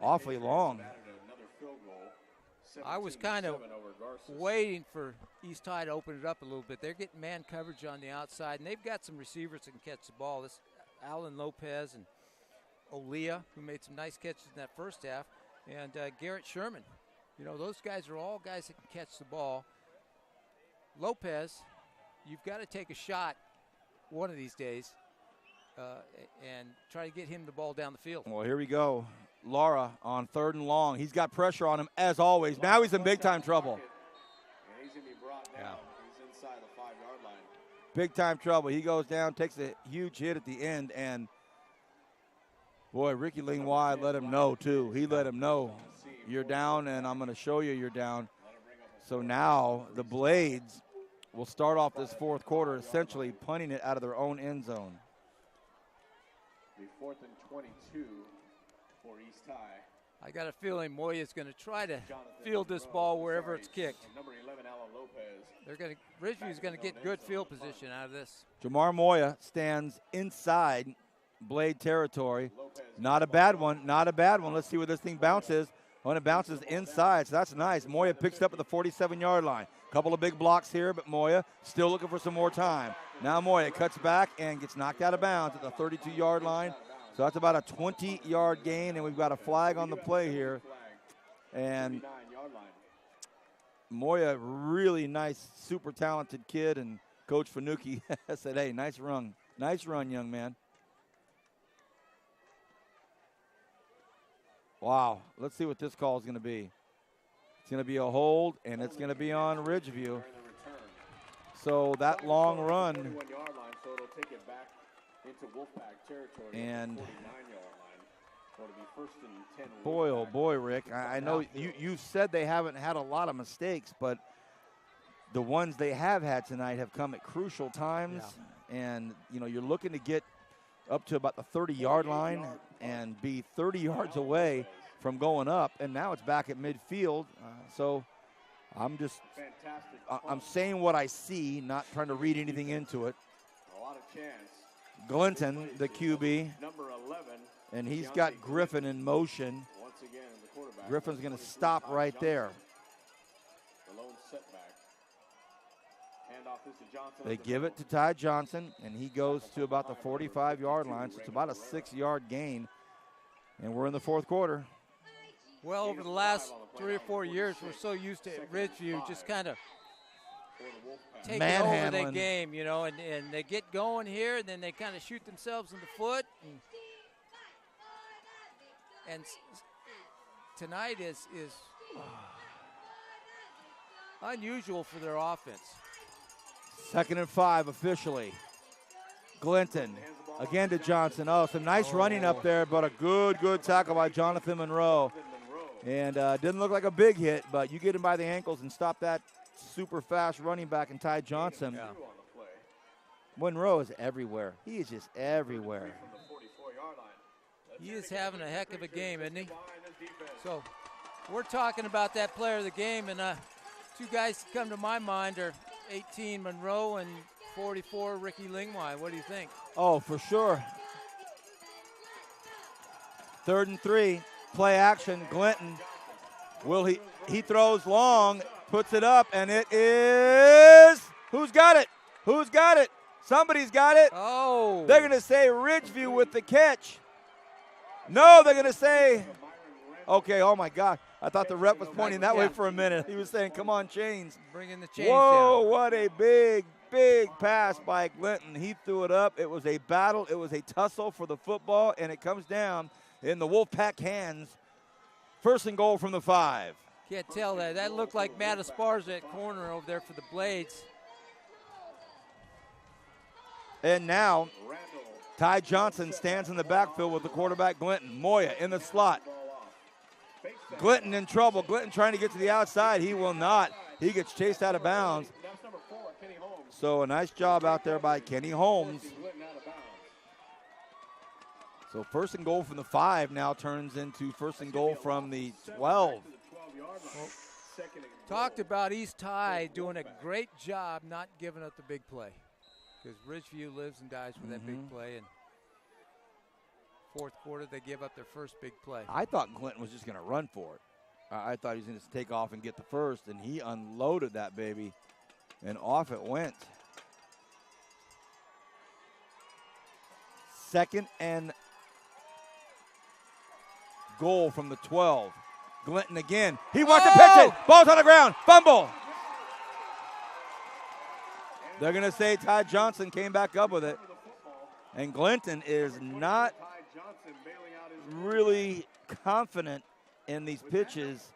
awfully long. I was kind of waiting for East High to open it up a little bit. They're getting man coverage on the outside, and they've got some receivers that can catch the ball. This Alan Lopez and O'Leah, who made some nice catches in that first half, and Garrett Sherman. You know, those guys are all guys that can catch the ball. Lopez, you've got to take a shot one of these days and try to get him the ball down the field. Well, here we go. Laura on 3rd and long. He's got pressure on him, as always. Now he's in big-time trouble. He's going to be brought down. He's inside the 5-yard line. Big-time trouble. He goes down, takes a huge hit at the end, and, boy, Ricky Ling-Wide let him know, too. He let him know, you're down, and I'm going to show you you're down. So now the Blades will start off this fourth quarter essentially punting it out of their own end zone. The 4th and 22 for East High. I got a feeling Moya's going to try to field this ball wherever it's kicked. Number 11, Alan Lopez. Ridgeview's going to get good field position out of this. Jamar Moya stands inside Blade territory. Not a bad one. Let's see where this thing bounces. When it bounces inside, so that's nice. Moya picks up at the 47-yard line. Couple of big blocks here, but Moya still looking for some more time. Now Moya cuts back and gets knocked out of bounds at the 32-yard line. So that's about a 20-yard gain, and we've got a flag on the play here. And Moya, really nice, super talented kid, and Coach Fanucci said, hey, nice run, young man. Wow, let's see what this call is going to be. It's going to be a hold, and it's going to be on Ridgeview. So that long run. And boy, oh boy, Rick, I know you said they haven't had a lot of mistakes, but the ones they have had tonight have come at crucial times. Yeah. And, you know, you're looking to get up to about the 30-yard line and be 30 yards away from going up, and now it's back at midfield. So I'm just I'm saying what I see, not trying to read anything into it. A lot of chance. Glinton, the QB, number 11, and he's got Griffin in motion. Once again, the quarterback. Griffin's going to stop right there. The lone setback. Handoff is to Johnson. They give it to Ty Johnson, and he goes to about the 45-yard line, so it's about a 6-yard gain, and we're in the fourth quarter. Well, over the last 3 or 4 years, we're so used to Ridgeview just kind of taking over the game, you know, and they get going here, and then they kind of shoot themselves in the foot. And tonight is unusual for their offense. 2nd and 5 officially. Glinton again to Johnson. Oh, some nice running up there, but a good tackle by Jonathan Monroe. And didn't look like a big hit, but you get him by the ankles and stop that super fast running back and Ty Johnson. Yeah. Monroe is everywhere. He is just we're talking about that player of the game, and two guys that come to my mind are 18 Monroe and 44 Ricky Lingwai. What do you think? Oh, for sure. 3rd and 3, play action. Glinton, he throws long, puts it up, and it is, who's got it? Who's got it? Somebody's got it. Oh. They're going to say Ridgeview with the catch. No, they're going to say, okay, oh my God. I thought the rep was pointing that way for a minute. He was saying, come on, Chains. Bring in the Chains Whoa, down. what a big pass by Glinton. He threw it up. It was a battle. It was a tussle for the football, and it comes down in the Wolfpack hands. 1st and goal from the 5. Can't tell that. That looked like Matt Esparza at corner over there for the Blades. And now, Ty Johnson stands in the backfield with the quarterback, Glinton. Moya in the slot. Glinton in trouble. Glinton trying to get to the outside. He will not. He gets chased out of bounds. So a nice job out there by Kenny Holmes. So 1st and goal from the 5 now turns into 1st and goal from the 12. Talked about East High doing a great job not giving up the big play, because Ridgeview lives and dies with that big play. And 4th quarter, they give up their first big play. I thought Glinton was just going to run for it. I thought he was going to take off and get the first, and he unloaded that baby, and off it went. 2nd and goal from the 12. Glinton again. He wants to pitch it. Ball's on the ground. Fumble. They're going to say Ty Johnson came back up with it. And Glinton is not really confident in these pitches.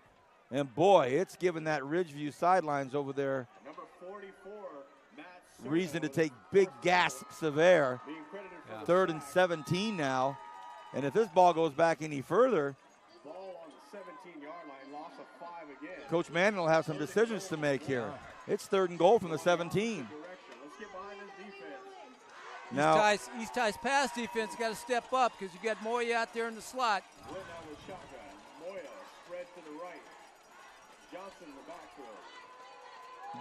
And boy, it's given that Ridgeview sidelines over there reason to take big gasps of air. 3rd and 17 now. And if this ball goes back any further, Coach Manning will have some decisions to make here. It's 3rd and goal from the 17. Now, East High's pass defense got to step up, because you got Moya out there in the slot.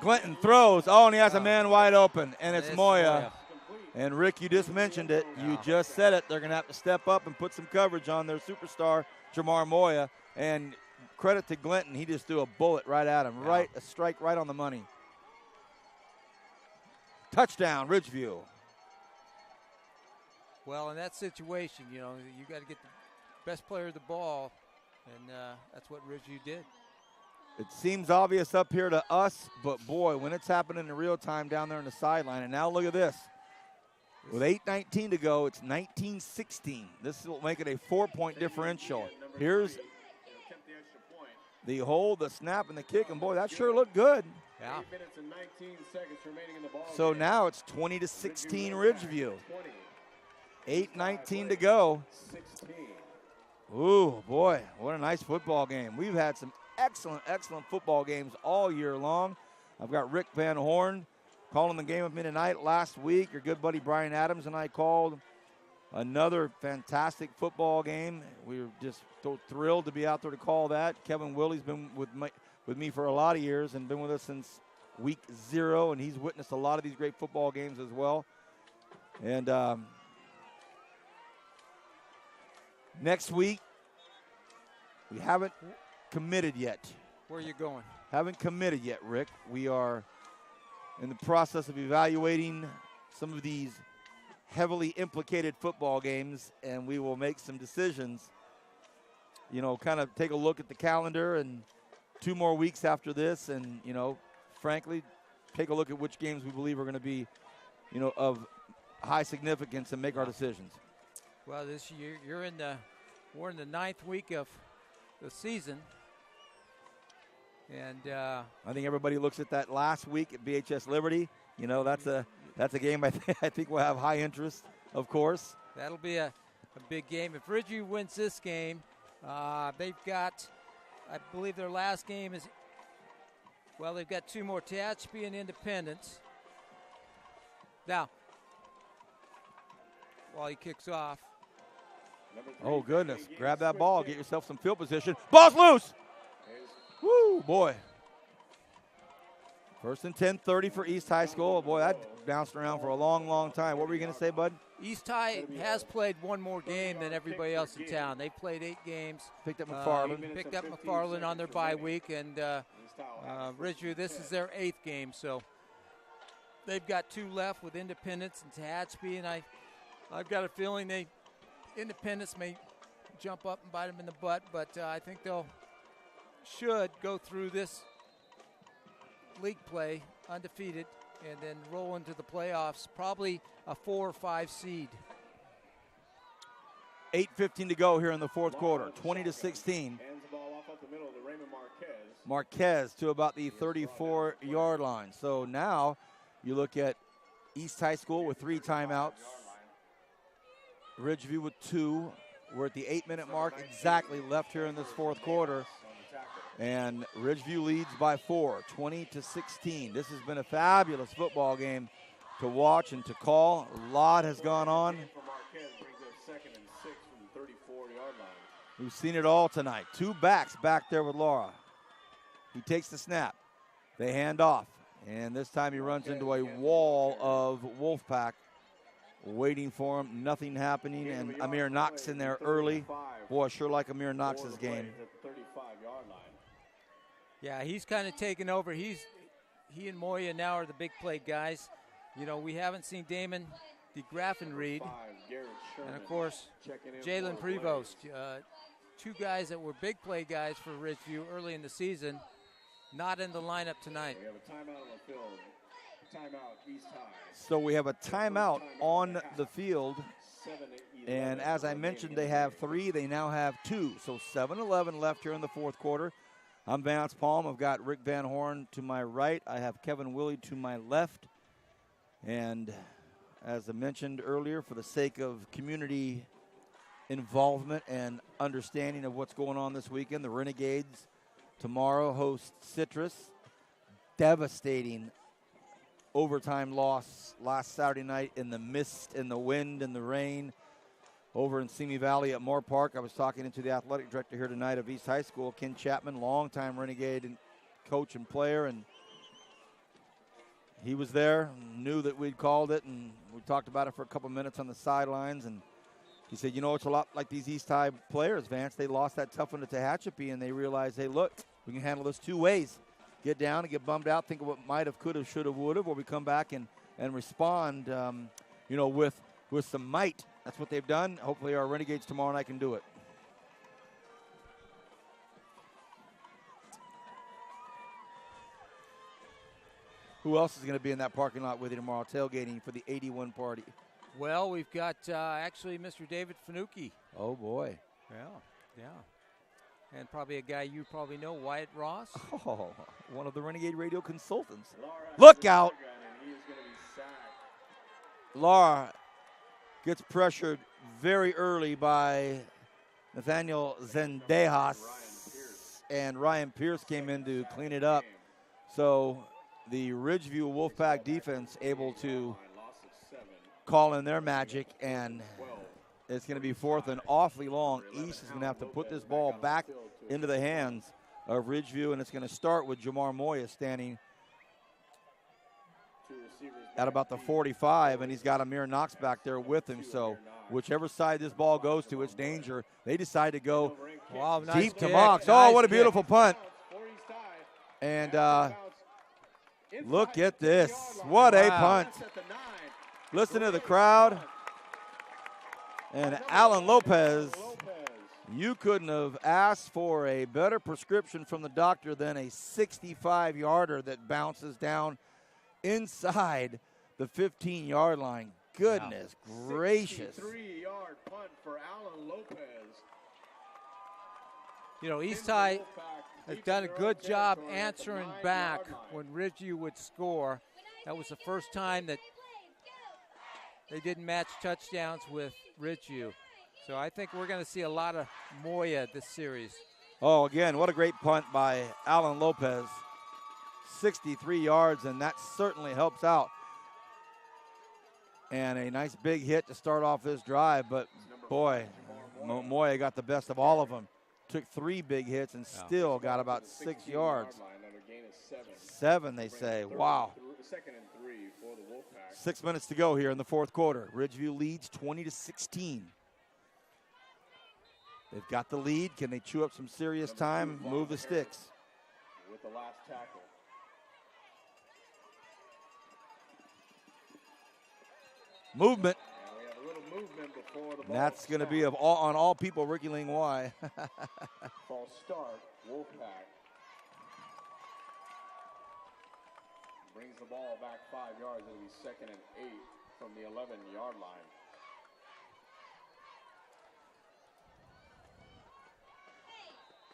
Glinton throws. Oh, and he has a man wide open, and it's Moya. And Rick, you just mentioned it. You just said it. They're going to have to step up and put some coverage on their superstar, Jamar Moya. And credit to Glinton. He just threw a bullet right at him. Right, a strike right on the money. Touchdown, Ridgeview. Well, in that situation, you got to get the best player of the ball, and that's what Ridgeview did. It seems obvious up here to us, but boy, when it's happening in real time down there on the sideline, and now look at this. With 8:19 to go, it's 19-16. This will make it a 4-point differential. Here's the hold, the snap, and the kick, and boy, that sure looked good. Yeah. So now it's 20-16 Ridgeview. 8:19 to go. Ooh, boy, what a nice football game. We've had some excellent football games all year long. I've got Rick Van Horn calling the game of midnight last week. Your good buddy Brian Adams and I called another fantastic football game. We were just so thrilled to be out there to call that. Kevin Willey's been with me for a lot of years and been with us since week 0, and he's witnessed a lot of these great football games as well. And next week, we haven't committed yet. Where are you going? Haven't committed yet, Rick. We are in the process of evaluating some of these heavily implicated football games, and we will make some decisions. Kind of take a look at the calendar, and 2 more weeks after this, and, frankly, take a look at which games we believe are going to be, of high significance and make our decisions. Well, this year we're in the 9th week of the season. And I think everybody looks at that last week at BHS Liberty. That's a game I think will have high interest, of course. That'll be a big game. If Ridgeview wins this game, they've got, I believe their last game is, they've got 2 more, Tehachapi and Independence. Now, while he kicks off. Oh, goodness. Grab that ball. Get yourself some field position. Ball's loose. Woo, boy. First and 10, 30 for East High School. Boy, that bounced around for a long, long time. What were you going to say, bud? East High has played one more game than everybody else in town. They've played 8 games. Picked up McFarland. Picked up McFarland on their bye week, and Ridgeview, this is their 8th game. So they've got 2 left with Independence and Tehachapi, and I've got a feeling Independence may jump up and bite them in the butt, but I think should go through this league play undefeated and then roll into the playoffs, probably a 4 or 5 seed. 8:15 to go here in the fourth quarter, 20-16. Marquez to about the 34-yard line. So now you look at East High School with 3 timeouts. Ridgeview with 2. We're at the 8-minute mark exactly left here in this fourth quarter. And Ridgeview leads by 4, 20-16. This has been a fabulous football game to watch and to call. A lot has gone on. We've seen it all tonight. 2 backs back there with Laura. He takes the snap. They hand off. And this time he runs into a wall of Wolfpack waiting for him. Nothing happening. And Amir Knox in there early. Boy, I sure like Amir Knox's game. Yeah, he's kind of taken over. He and Moya now are the big play guys. You know, we haven't seen Damon DeGraffenried, and of course, Jalen Prevost. 2 guys that were big play guys for Ridgeview early in the season, not in the lineup tonight. We have a timeout on the field. Timeout, East High. So we have a timeout on the field. And as I mentioned, they have 3. They now have 2. So 7-11 left here in the fourth quarter. I'm Vance Palm. I've got Rick Van Horn to my right. I have Kevin Willie to my left. And as I mentioned earlier, for the sake of community involvement and understanding of what's going on this weekend, the Renegades tomorrow host Citrus. Devastating overtime loss last Saturday night in the mist, in the wind, and the rain over in Simi Valley at Moore Park. I was talking to the athletic director here tonight of East High School, Ken Chapman, longtime Renegade and coach and player, and he was there, knew that we'd called it, and we talked about it for a couple minutes on the sidelines, and he said, you know, it's a lot like these East High players, Vance. They lost that tough one to Tehachapi, and they realized, hey, look, we can handle this 2 ways. Get down and get bummed out, think of what might have, could have, should have, would have, or we come back and respond, you know, with some might. That's what they've done. Hopefully our Renegades tomorrow night can do it. Who else is going to be in that parking lot with you tomorrow tailgating for the 81 party? Well, we've got actually Mr. David Finucci. Oh, boy. Yeah. And probably a guy you probably know, Wyatt Ross. Oh, one of the Renegade Radio consultants. Look out. Laura gets pressured very early by Nathaniel Zendejas, and Ryan Pierce came in to clean it up. So the Ridgeview Wolfpack defense able to call in their magic, and it's going to be 4th and awfully long. East is going to have to put this ball back into the hands of Ridgeview, and it's going to start with Jamar Moya standing at about the 45, and he's got Amir Knox back there with him. So whichever side this ball goes to, it's danger. They decide to go deep to Mox. Oh, what a beautiful punt. And look at this. What a punt. Listen to the crowd. And Alan Lopez, you couldn't have asked for a better prescription from the doctor than a 65-yarder that bounces down inside the 15-yard line. Goodness gracious. 63-yard punt for Alan Lopez. You know, East High has done a good job answering back when Ridgeview would score. That was the first time that they didn't match touchdowns with Ridgeview. So I think we're going to see a lot of Moya this series. Oh, again, what a great punt by Alan Lopez. 63 yards, and that certainly helps out. And a nice big hit to start off this drive, but boy, Moya got the best of all of them. took 3 big hits and still got about 6 yards. 7, they say. Wow. 6 minutes to go here in the fourth quarter. Ridgeview leads 20-16. They've got the lead. Can they chew up some serious time and move the sticks? With the last tackle. Movement. And we have a little movement before the ball. That's going to be on all people, Ricky Ling Y. False start, Wolfpack. Brings the ball back 5 yards. It'll be 2nd and 8 from the 11-yard line.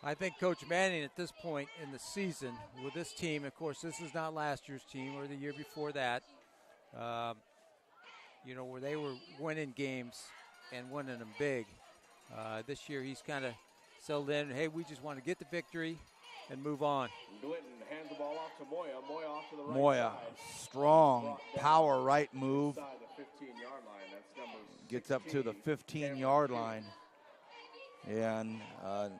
I think Coach Manning at this point in the season with this team, of course, this is not last year's team or the year before that, where they were winning games and winning them big. This year he's kind of settled in. Hey, we just want to get the victory and move on. Glidden hands the ball off to Moya. Moya off to the right Moya, side. strong power right move. Inside the 15-yard line. That's number 16. Gets up to the 15-yard line. And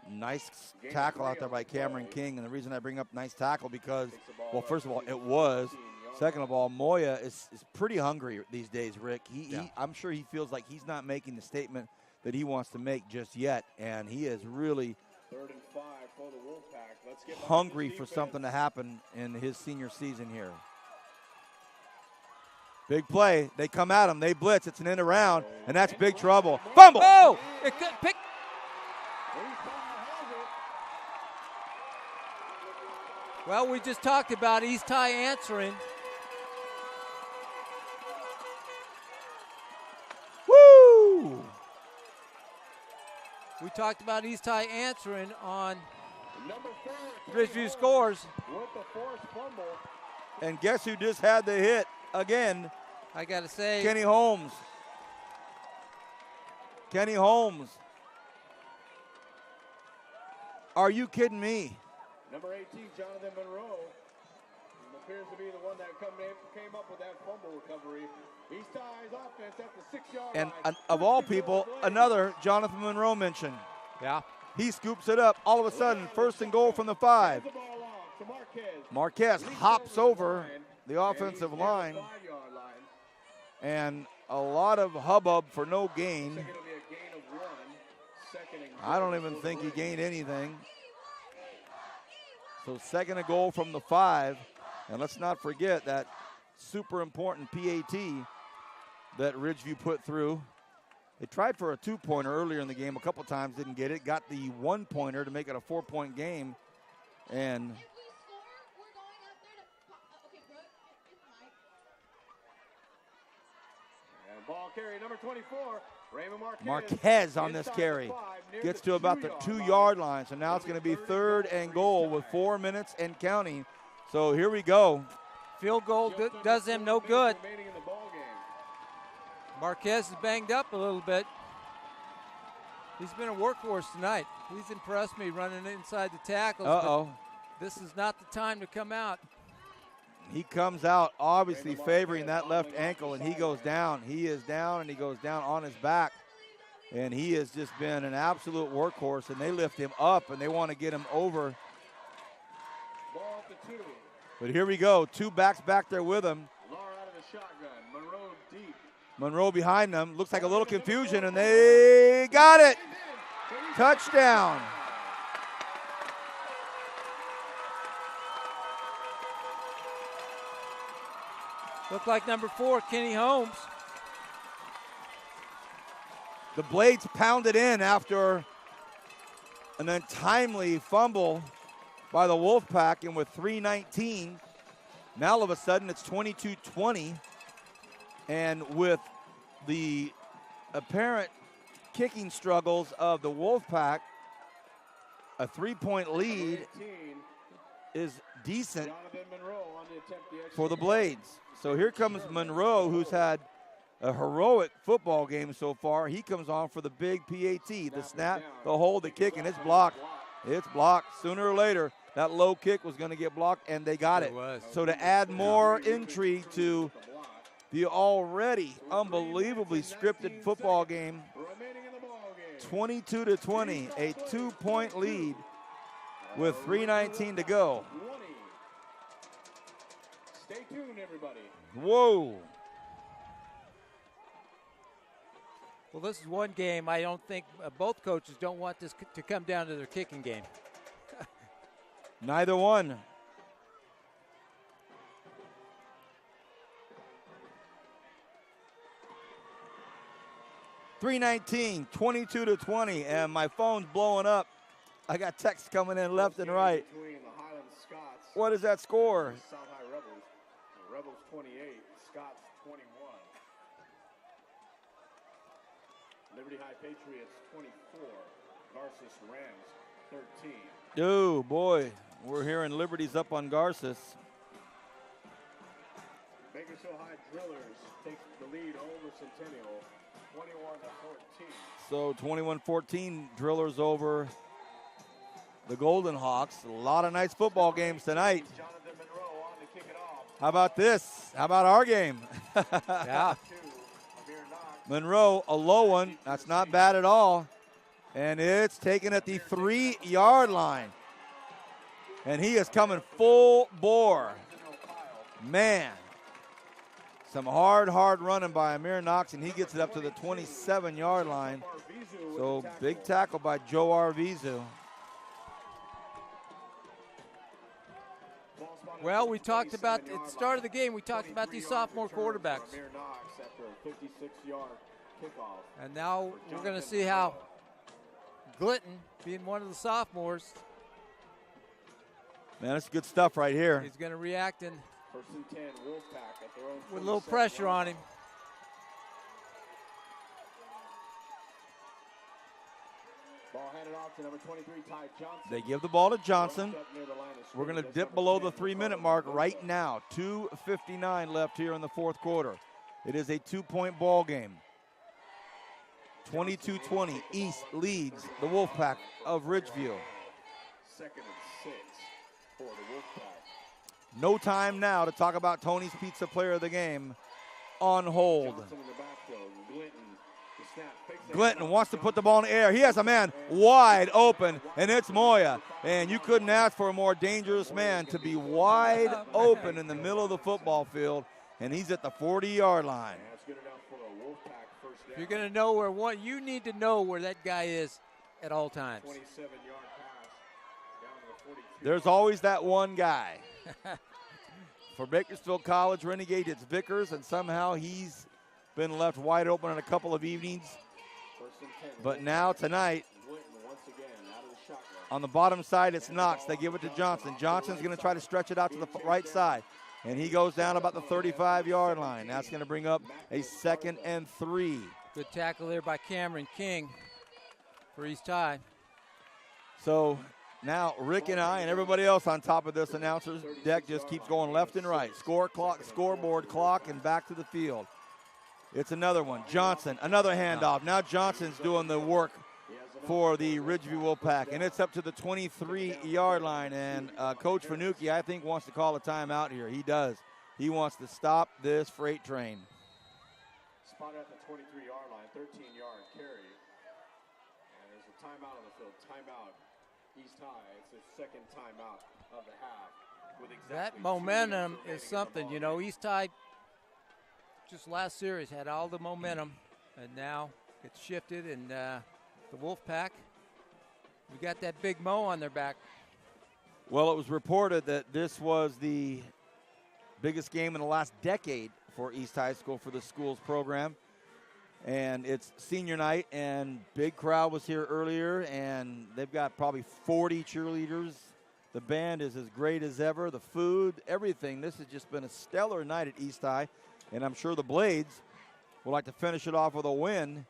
nice tackle out there by Cameron King. And the reason I bring up nice tackle because, well, first of all, it was. Second of all, Moya is pretty hungry these days, Rick. I'm sure he feels like he's not making the statement that he wants to make just yet. And he is really 3rd and 5 for the Wolfpack. Let's get hungry for something to happen in his senior season here. Big play. They come at him. They blitz. It's an end around, and that's big trouble. Fumble. Oh! It could pick. Well, we just talked about East High answering. Woo! We talked about East High answering on Ridgeview scores. With the forced fumble. And guess who just had the hit again? I got to say. Kenny Holmes. Kenny Holmes. Are you kidding me? Number 18, Jonathan Monroe, appears to be the one that came up with that fumble recovery. East High's offense at the 6-yard line. And of all people, another Jonathan Monroe mention. Yeah. He scoops it up. All of a sudden, 1st and goal from the 5. Marquez hops over the offensive line. And a lot of hubbub for no gain. I don't even think he gained anything. So 2nd and goal from the 5. And let's not forget that super important PAT that Ridgeview put through. They tried for a 2-pointer earlier in the game a couple times, didn't get it. Got the 1-pointer to make it a 4-point game. And ball carry number 24. Raymond Marquez on this carry gets to about the 2-yard line. So now it's going to be 3rd and goal with 4 minutes and counting. So here we go. Field goal does him no good. Marquez is banged up a little bit. He's been a workhorse tonight. He's impressed me running inside the tackles. Uh-oh. This is not the time to come out. He comes out obviously favoring that left ankle, and he goes down. He is down, and he goes down on his back. And he has just been an absolute workhorse, and they lift him up, and they want to get him over. But here we go. 2 backs back there with him. Monroe behind them. Looks like a little confusion, and they got it. Touchdown. Looked like number 4, Kenny Holmes. The Blades pounded in after an untimely fumble by the Wolfpack, and with 3:19, now all of a sudden it's 22-20. And with the apparent kicking struggles of the Wolfpack, a 3-point lead is decent for the Blades. So here comes Monroe, who's had a heroic football game so far. He comes on for the big PAT. The snap, the hold, the kick, and it's blocked. It's blocked. Sooner or later, that low kick was going to get blocked, and they got it. So to add more intrigue to the already unbelievably scripted football game, 22-20, a 2-point lead with 3:19 to go. 20. Stay tuned, everybody. Whoa. Well, this is one game I don't think both coaches don't want this to come down to their kicking game. Neither one. $3:19, 22-20, and my phone's blowing up. I got texts coming in left and right. Between the Highland Scots, What is that score? South High Rebels. The Rebels 28, Scots 21. Liberty High Patriots 24, Garces Rams 13. Oh, boy. We're hearing Liberty's up on Garces. Bakersfield High Drillers take the lead over Centennial 21-14. So 21-14, Drillers over the Golden Hawks. A lot of nice football games tonight. Jonathan Monroe on to kick it off. How about this? How about our game? Yeah. Monroe, a low one. That's not bad at all. And it's taken at the 3-yard line. And he is coming full bore. Man. Some hard running by Amir Knox, and he gets it up to the 27-yard line. So big tackle by Joe Arvizu. Well, we talked about, at the start of the game, we talked about these sophomore quarterbacks. And now we're going to see how Glitton, being one of the sophomores, Man, that's good stuff right here. he's going to react and First and 10, Wolfpack at their own with a little 27 pressure yard on line. him. Ball handed off to number 23, Ty Johnson. They give the ball to Johnson. Up near the line of We're going to scrimmage. dip That's below number the 10, 3-minute mark right now. 2:59 left here in the fourth quarter. It is a 2-point ball game. 22-20, East leads the Wolfpack of Ridgeview. Second and 6 for the Wolfpack. No time now to talk about Tony's Pizza Player of the Game on hold. Johnson in the backfield. Glinton, the snap, fakes it. Glinton wants to put the ball in the air. He has a man wide open, and it's Moya. And you couldn't ask for a more dangerous man to be wide open in the middle of the football field, and he's at the 40-yard line. And that's good enough for a Wolfpack first down. If you're going to know where one, you need to know where that guy is at all times. 27-yard pass down to the 42. There's always that one guy. For Bakersfield College Renegade, it's Vickers, and somehow he's been left wide open on a couple of evenings. First and 10. But now tonight, Glinton once again out of the shotgun. on the bottom side, it's Knox. They give it to Johnson. Johnson's going to try to stretch it out to the right side. And he goes down about the 35-yard line. That's going to bring up a 2nd and 3. Good tackle there by Cameron King for East High. So now Rick and I and everybody else on top of this announcer's deck just keeps going left and right. Scoreboard clock, and back to the field. It's another one. Johnson, another handoff. Now Johnson's doing the work for the Ridgeview Wolfpack, and it's up to the 23-yard line. And Coach Fanucchi, I think, wants to call a timeout here. He does. He wants to stop this freight train. Spotted at the 23-yard line, 13-yard carry. And there's a timeout on the field. Timeout, East High. It's their second timeout of the half. With exactly That 2 momentum minutes is remaining in the something. ball You know, game. East High just last series had all the momentum, and now it's shifted, and the Wolfpack, we got that big Mo on their back. Well, it was reported that this was the biggest game in the last decade for East High School for the school's program. And it's senior night, and big crowd was here earlier, and they've got probably 40 cheerleaders. The band is as great as ever. The food, everything. This has just been a stellar night at East High, and I'm sure the Blades would like to finish it off with a win.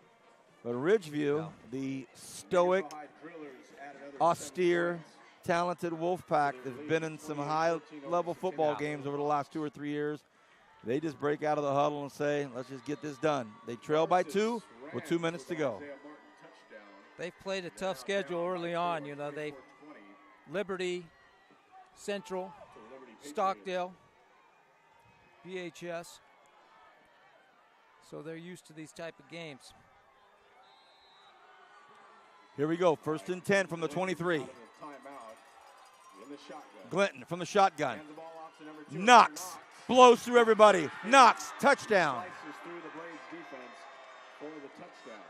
But Ridgeview, the stoic, High Drillers add another 7 austere, points. talented Wolfpack that's been in some high-level football games over the last 2 or 3 years. They just break out of the huddle and say, let's just get this done. They trail by 2 with 2 minutes to go. Isaiah Martin touchdown. They've played a tough schedule early on. You know, they 24-20 Liberty, Central, to Liberty Patriots. Stockdale, BHS. So they're used to these type of games. Here we go. 1st and 10 from the 23. Timeout in the shotgun. Glinton from the shotgun. Hands the ball off to number 2. Knox blows through everybody. Knox, touchdown. Slices through the Blades defense for the touchdown.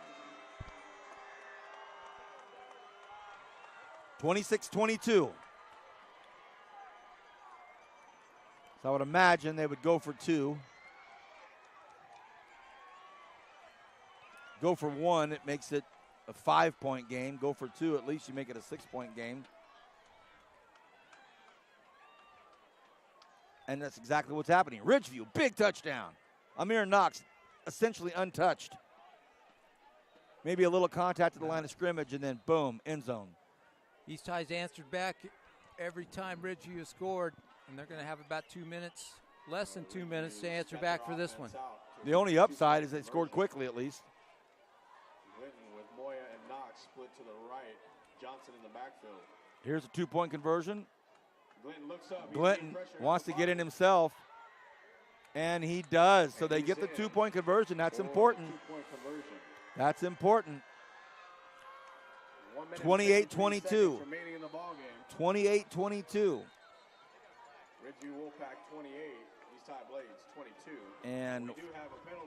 26-22. So I would imagine they would go for 2. Go for 1, it makes it a 5-point game. Go for 2, at least you make it a 6-point game. And that's exactly what's happening. Ridgeview, big touchdown. Amir Knox, essentially untouched. Maybe a little contact at the line of scrimmage, and then boom, end zone. East High's answered back every time Ridgeview has scored, and they're going to have about 2 minutes, less than 2 minutes to answer back for this one. The only upside is they scored quickly at least. Glinton with Moya and Knox split to the right. Johnson in the backfield. Here's a 2-point conversion. Glinton looks up. Glinton wants to get in himself, and he does. So they get the 2-point conversion. That's important. That's important. 28-22. 28-22. Ridgeview Wolfpack 28. East High Blades 22. And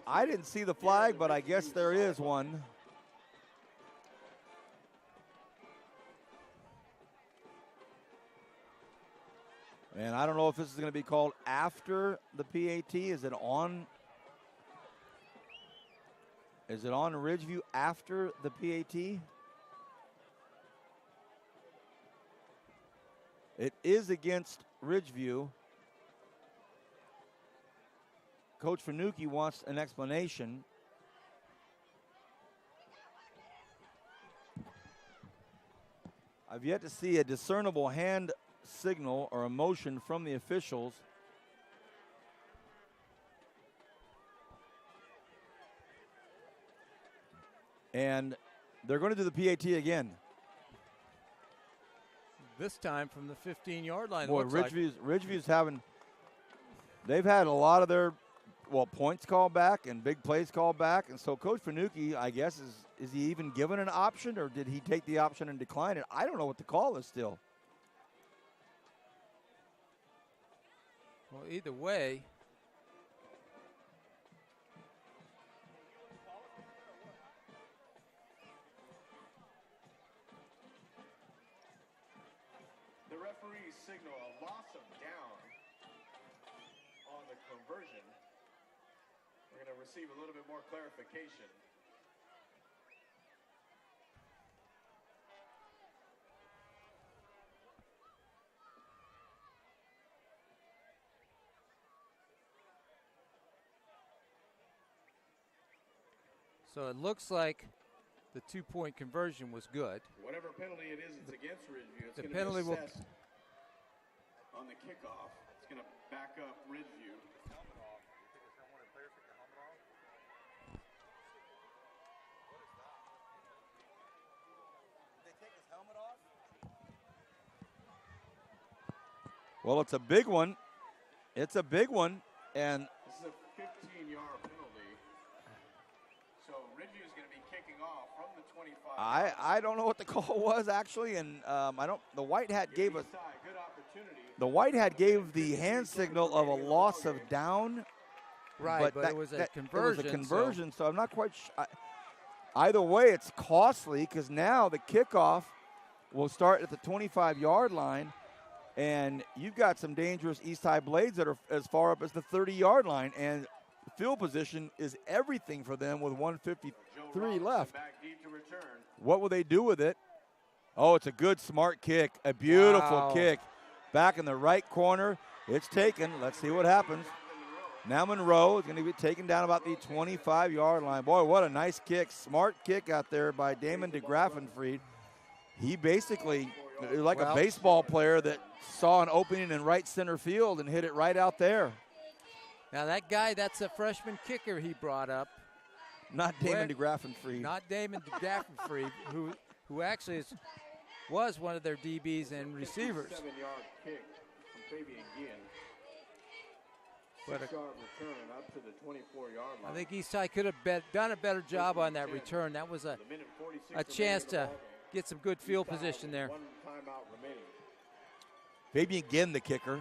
I didn't see the flag, but I guess there is one. And I don't know if this is going to be called after the PAT. Is it on? Is it on Ridgeview after the PAT? It is against Ridgeview. Coach Fanucchi wants an explanation. I've yet to see a discernible hand signal or a motion from the officials. And they're going to do the PAT again. This time from the 15-yard line. Boy, Ridgeview's having, they've had a lot of their, points called back and big plays called back. And so Coach Fanucchi, I guess, is he even given an option, or did he take the option and decline it? I don't know what the call is still. Well, either way, the referees signal a loss of down on the conversion. We're going to receive a little bit more clarification. so it looks like the 2-point conversion was good. Whatever penalty it is, it's against Ridgeview. It's the going penalty to be will assessed on the kickoff. It's going to back up Ridgeview. Well, it's a big one. It's a big one. And This is a 15-yard penalty. So Ridgeview is going to be kicking off from the 25. I don't know what the call was actually, and I don't. The white hat gave us. Good opportunity. The white hat gave the hand signal of a loss of down. Right, but it was a conversion. It was a conversion, so I'm not quite sure. Either way, it's costly because now the kickoff will start at the 25-yard line, and you've got some dangerous East High Blades that are as far up as the 30-yard line, and field position is everything for them with 1:53 left. Back deep to return. What will they do with it? Oh, it's a good, smart kick, a beautiful kick. Back in the right corner, it's taken. Let's see what happens. Now Monroe is going to be taken down about the 25-yard line. Boy, what a nice kick. Smart kick out there by Damon DeGraffenfried. He basically, like a baseball player that saw an opening in right center field and hit it right out there. Now that guy, that's a freshman kicker he brought up. Not Damon DeGraffenfried. Not Damon DeGraffenfried, who actually was one of their DBs and receivers. 7-yard kick from Fabian Guillen. But 6-yard return up to the 24-yard line. I think East High could have done a better job on that return. That was a chance to get some good field position there. One timeout remaining. Fabian Ginn, the kicker.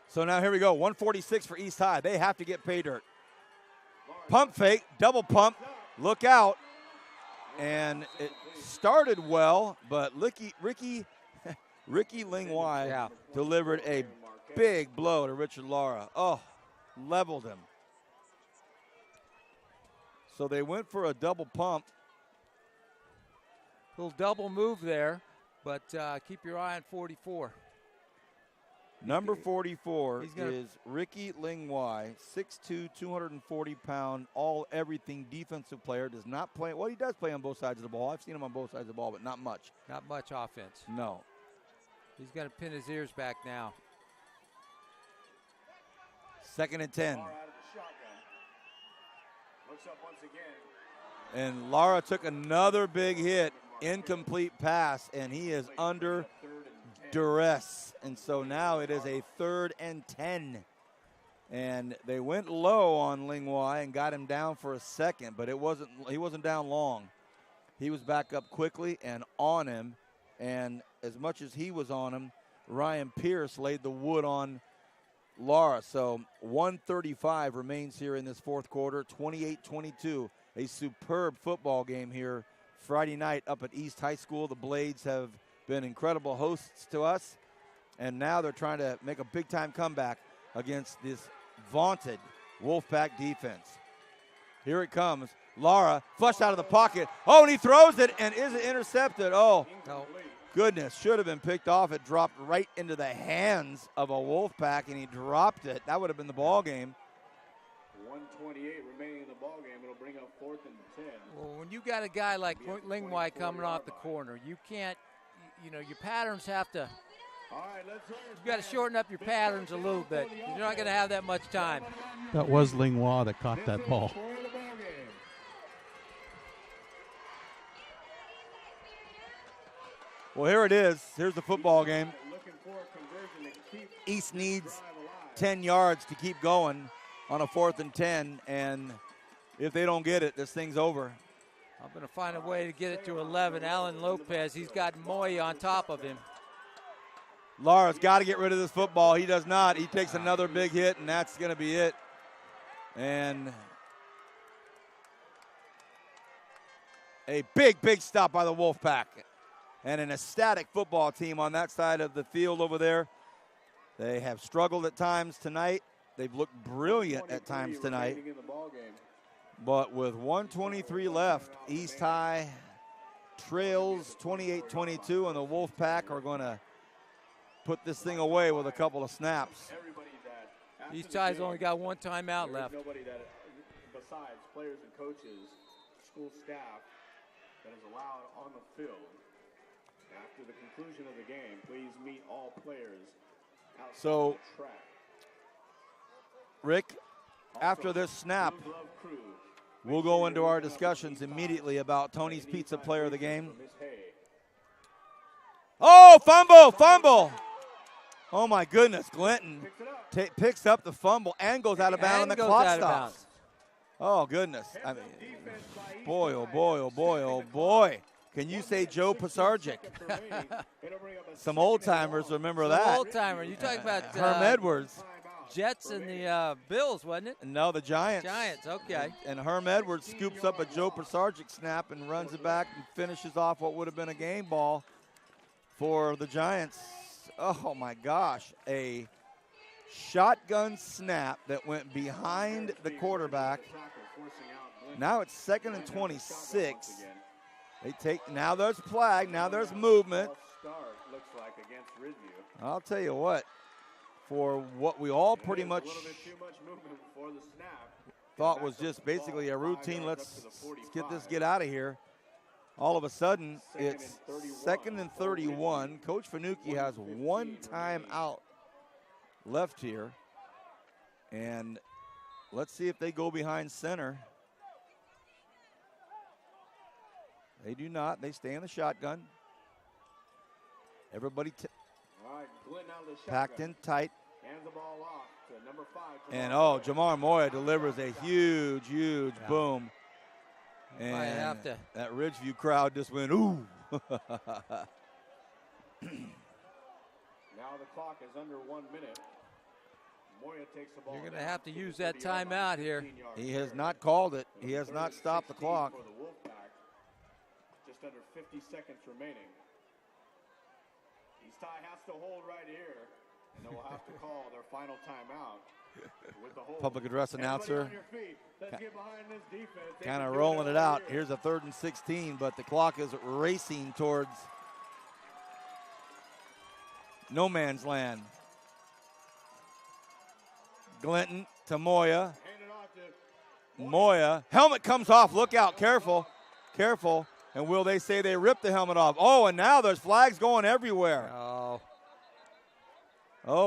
So now here we go. 146 for East High. They have to get pay dirt. Pump fake, double pump. Look out. And it started well, but Ricky Lingwai delivered a big blow to Richard Lara. Oh, leveled him. So they went for a double pump. Little double move there, but keep your eye on 44. Number 44 is Ricky Lingwai, 6'2", 240-pound, all-everything defensive player. Does not play. Well, he does play on both sides of the ball. I've seen him on both sides of the ball, but not much. Not much offense. No. He's got to pin his ears back now. 2nd and 10. Lara out of the shotgun. Looks up once again. And Lara took another big hit, incomplete pass, and he is under duress. And so now it is a 3rd and 10. And they went low on Lingwai and got him down for a second, but he wasn't down long. He was back up quickly and on him. And as much as he was on him, Ryan Pierce laid the wood on Lara. So 1:35 remains here in this fourth quarter, 28-22. A superb football game here Friday night up at East High School. The Blades have been incredible hosts to us, and now they're trying to make a big-time comeback against this vaunted Wolfpack defense. Here it comes. Lara flushed out of the pocket. Oh, and he throws it, and is it intercepted? Oh, No. goodness, should have been picked off. It dropped right into the hands of a Wolfpack, and he dropped it. That would have been the ball game. 1:28 remaining in the ball game. It'll bring up 4th and 10. Well, when you got a guy like Lingwai coming off the corner, you can't, your patterns have to, All right, you got to shorten up your patterns a little bit. You're not going to have that much time. That was Lingwa that caught that ball. Well, here it is. Here's the football game. Looking for a conversion to keep East needs drive alive. 10 yards to keep going on a 4th and 10, and if they don't get it, this thing's over. I'm going to find a way to get it to 11. Alan Lopez, he's got Moy on top of him. Lara's got to get rid of this football. He does not. He takes another big hit, and that's going to be it. And a big, big stop by the Wolfpack. And an ecstatic football team on that side of the field over there. They have struggled at times tonight. They've looked brilliant at times tonight. remaining in the ball game. But with 1:23 left, East High trails 28-22, and the Wolfpack are going to put this thing away with a couple of snaps. Everybody that after East the High's game, only got one timeout there is left. nobody that, besides players and coaches, school staff, that is allowed on the field. After the conclusion of the game, please meet all players outside So, the track. Rick, after this snap, Blue Glove crew, we'll go into our discussions immediately about Tony's Pizza Player of the Game. Miss Hay. Oh, fumble. Oh, my goodness. Glinton picks up the fumble and goes out of bounds, and the And goes clock out of stops. bounds. Oh, goodness. I mean, boy, oh, boy, oh, boy, oh, boy. Can you say Joe Pisarcik? Some old-timers remember that. Old timer. You talking about Herm Edwards. Jets and the Bills, wasn't it? No, the Giants. Giants, okay. And Herm Edwards scoops up a Joe Pisarcik snap and runs it back and finishes off what would have been a game ball for the Giants. Oh, my gosh. A shotgun snap that went behind the quarterback. Now it's 2nd and 26. They take, now there's flag, now there's movement. Looks like against Ridegeview. I'll tell you what, for what we all pretty much A little bit too much movement before the snap. thought was just basically a routine, let's get out of here. All of a sudden, it's 2nd and 31. Coach Fanucchi has one timeout left here. And let's see if they go behind center. They do not. They stay in the shotgun. Everybody All right, Glenn out of the packed shotgun. in tight. Hands the ball off to number 5. And, Jamar Moya delivers a huge boom. Might And have to. that Ridgeview crowd just went, ooh. Now the clock is under 1 minute. Moya takes the ball. You're going to have to use that timeout here. He has not called it. He has not stopped the clock. For the Wolfpack. Just under 50 seconds remaining. East High has to hold right here, and they will have to call their final timeout with the hold. Public address announcer Kind kind of rolling it out. Here's a 3rd and 16, but the clock is racing towards no man's land. Glinton to Moya. Moya. Helmet comes off. Look out. Careful. Careful. And will they say they ripped the helmet off? Oh, and now there's flags going everywhere. Oh,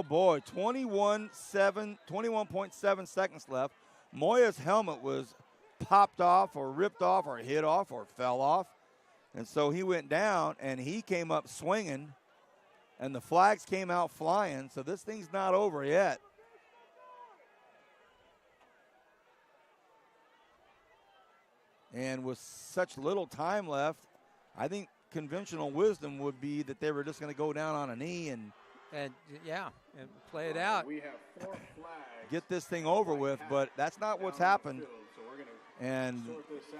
boy. 21.7 seconds left. Moya's helmet was popped off or ripped off or hit off or fell off. And so he went down, and he came up swinging, and the flags came out flying. So this thing's not over yet. And with such little time left, I think conventional wisdom would be that they were just going to go down on a knee and play it out. We have 4 flags. Get this thing over with, but that's not what's happened. And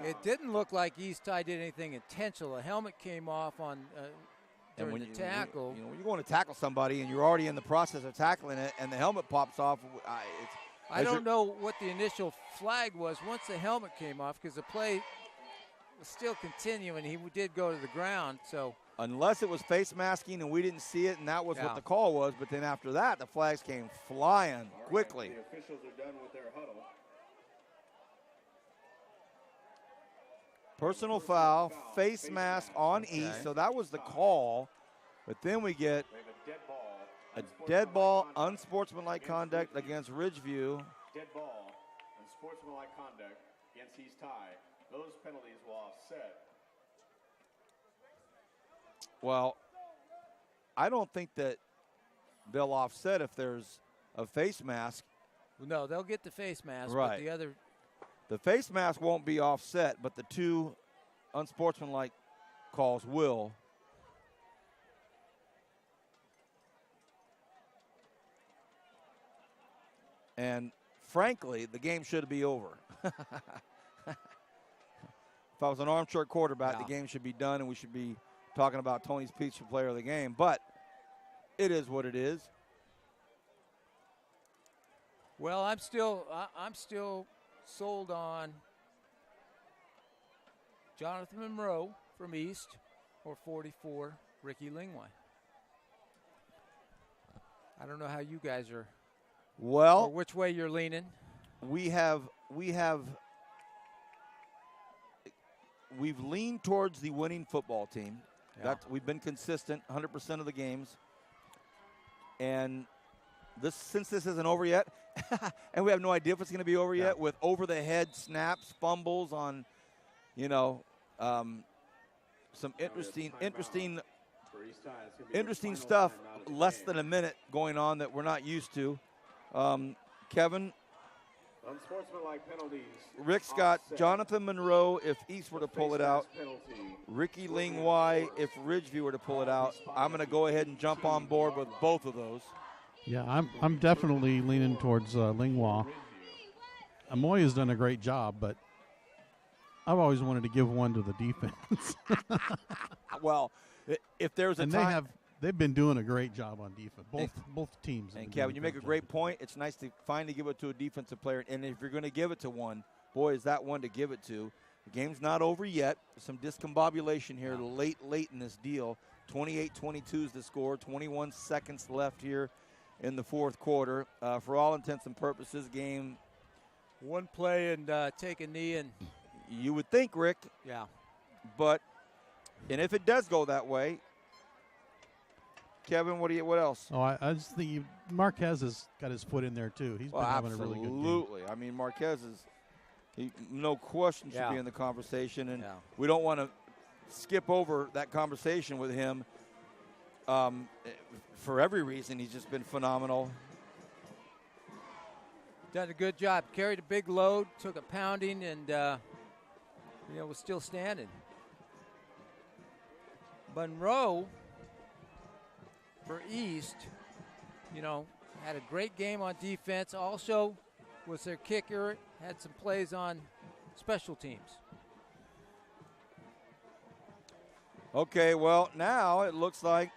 it didn't look like East High did anything intentional. A helmet came off on during the tackle. When you're going to tackle somebody and you're already in the process of tackling it, and the helmet pops off, I don't know what the initial flag was once the helmet came off, because the play was still continuing. He did go to the ground. So unless it was face masking and we didn't see it, and that was what the call was, but then after that, the flags came flying quickly. The officials are done with their huddle. Personal foul, face mask on East, so that was the call. But then we get a dead ball, unsportsmanlike conduct against Ridgeview. Dead ball, unsportsmanlike conduct against East High. Those penalties will offset. Well, I don't think that they'll offset if there's a face mask. No, they'll get the face mask. Right. But the face mask won't be offset, but the 2 unsportsmanlike calls will. And frankly, the game should be over. If I was an armchair quarterback, the game should be done, and we should be talking about Tony's Pizza player of the game. But it is what it is. Well, I'm still sold on Jonathan Monroe from East, or 44, Ricky Lingway. I don't know how you guys are. Well, or which way you're leaning. We've leaned towards the winning football team. We've been consistent 100% of the games. And since this isn't over yet, and we have no idea if it's going to be over yet, with over-the-head snaps, fumbles on, some interesting stuff. Less than a minute going on that we're not used to. Kevin, unsportsmanlike penalties. Rick's got Jonathan Monroe if East were to pull it out. Ricky Lingway if Ridgeview were to pull it out. I'm going to go ahead and jump on board with both of those. Yeah, I'm definitely leaning towards Lingway. Amoy has done a great job, but I've always wanted to give one to the defense. Well, if there's a time. They've been doing a great job on defense, both teams. And Kevin, you make a great point. It's nice to finally give it to a defensive player. And if you're going to give it to one, boy, is that one to give it to. The game's not over yet. Some discombobulation here late in this deal. 28-22 is the score. 21 seconds left here in the fourth quarter. For all intents and purposes, game. One play and take a knee. And you would think, Rick. Yeah. But, and if it does go that way, Kevin, what else? Oh, I just think Marquez has got his foot in there too. He's been having a really good game. Absolutely. I mean, Marquez no question should be in the conversation, and we don't want to skip over that conversation with him. For every reason, he's just been phenomenal. Done a good job. Carried a big load, took a pounding, and was still standing. Monroe for East, had a great game on defense. Also was their kicker, had some plays on special teams. Okay, well, now it looks like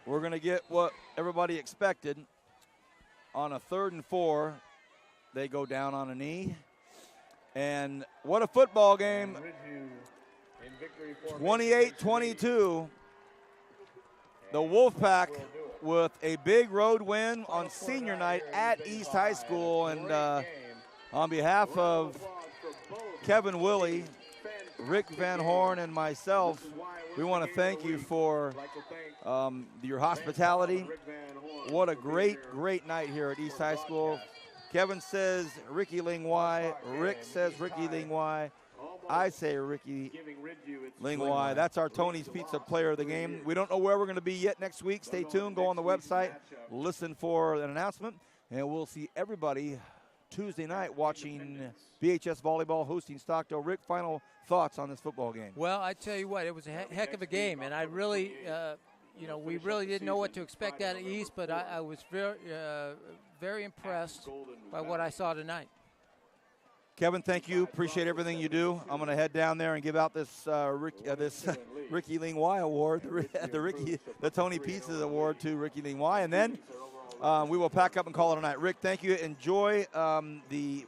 we're going to get what everybody expected. On a 3rd and 4, they go down on a knee. And what a football game. 28-22. The Wolfpack with a big road win on senior night at East High School. And on behalf of Kevin Willie, Rick Van Horn, and myself, we want to thank you for your hospitality. What a great, great night here at East High School. Kevin says Ricky Ling Y. Rick says Ricky Ling Y. I say Ricky Ling Y. That's our Tony's Pizza player of the game. We don't know where we're going to be yet next week. Stay tuned. Go on the website. Listen for an announcement. And we'll see everybody Tuesday night watching BHS Volleyball hosting Stockdale. Rick, final thoughts on this football game? Well, I tell you what, it was a heck of a game. And I really, we really didn't know what to expect out of East, but I was very impressed by what I saw tonight. Kevin, thank you. Appreciate everything you do. I'm going to head down there and give out this Ricky Ling Y award, the Tony Pizzas award to Ricky Ling Y, and then we will pack up and call it a night. Rick, thank you. Enjoy the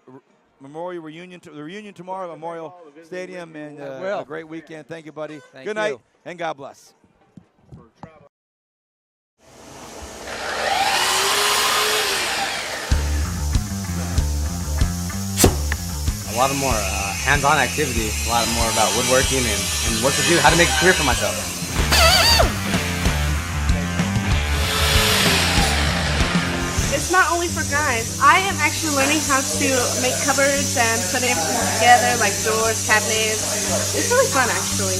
Memorial reunion, the reunion tomorrow at Memorial Stadium, and a great weekend. Thank you, buddy. Good night, and God bless. A lot of more hands-on activity, a lot more about woodworking and what to do, how to make a career for myself. It's not only for guys. I am actually learning how to make cupboards and put everything together, like doors, cabinets. It's really fun, actually.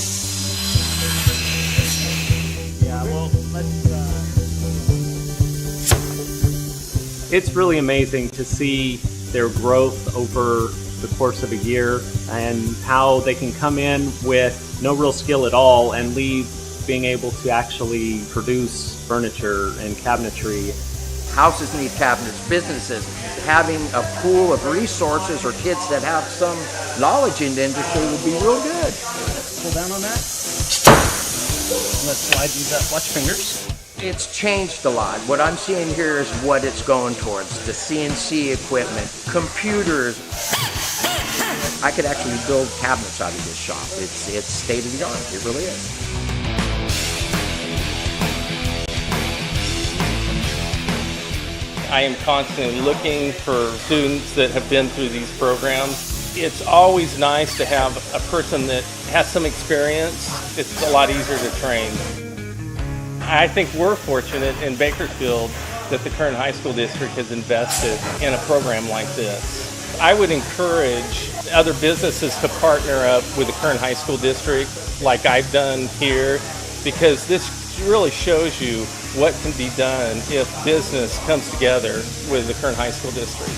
Yeah, well, It's really amazing to see their growth over the course of a year and how they can come in with no real skill at all and leave being able to actually produce furniture and cabinetry. Houses need cabinets, businesses. Having a pool of resources or kids that have some knowledge in the industry would be real good. Pull down on that. Let's slide these up. Watch fingers. It's changed a lot. What I'm seeing here is what it's going towards. The CNC equipment, computers. I could actually build cabinets out of this shop. It's state of the art. It really is. I am constantly looking for students that have been through these programs. It's always nice to have a person that has some experience. It's a lot easier to train. I think we're fortunate in Bakersfield that the Kern High School District has invested in a program like this. I would encourage other businesses to partner up with the Kern High School District like I've done here, because this really shows you what can be done if business comes together with the Kern High School District.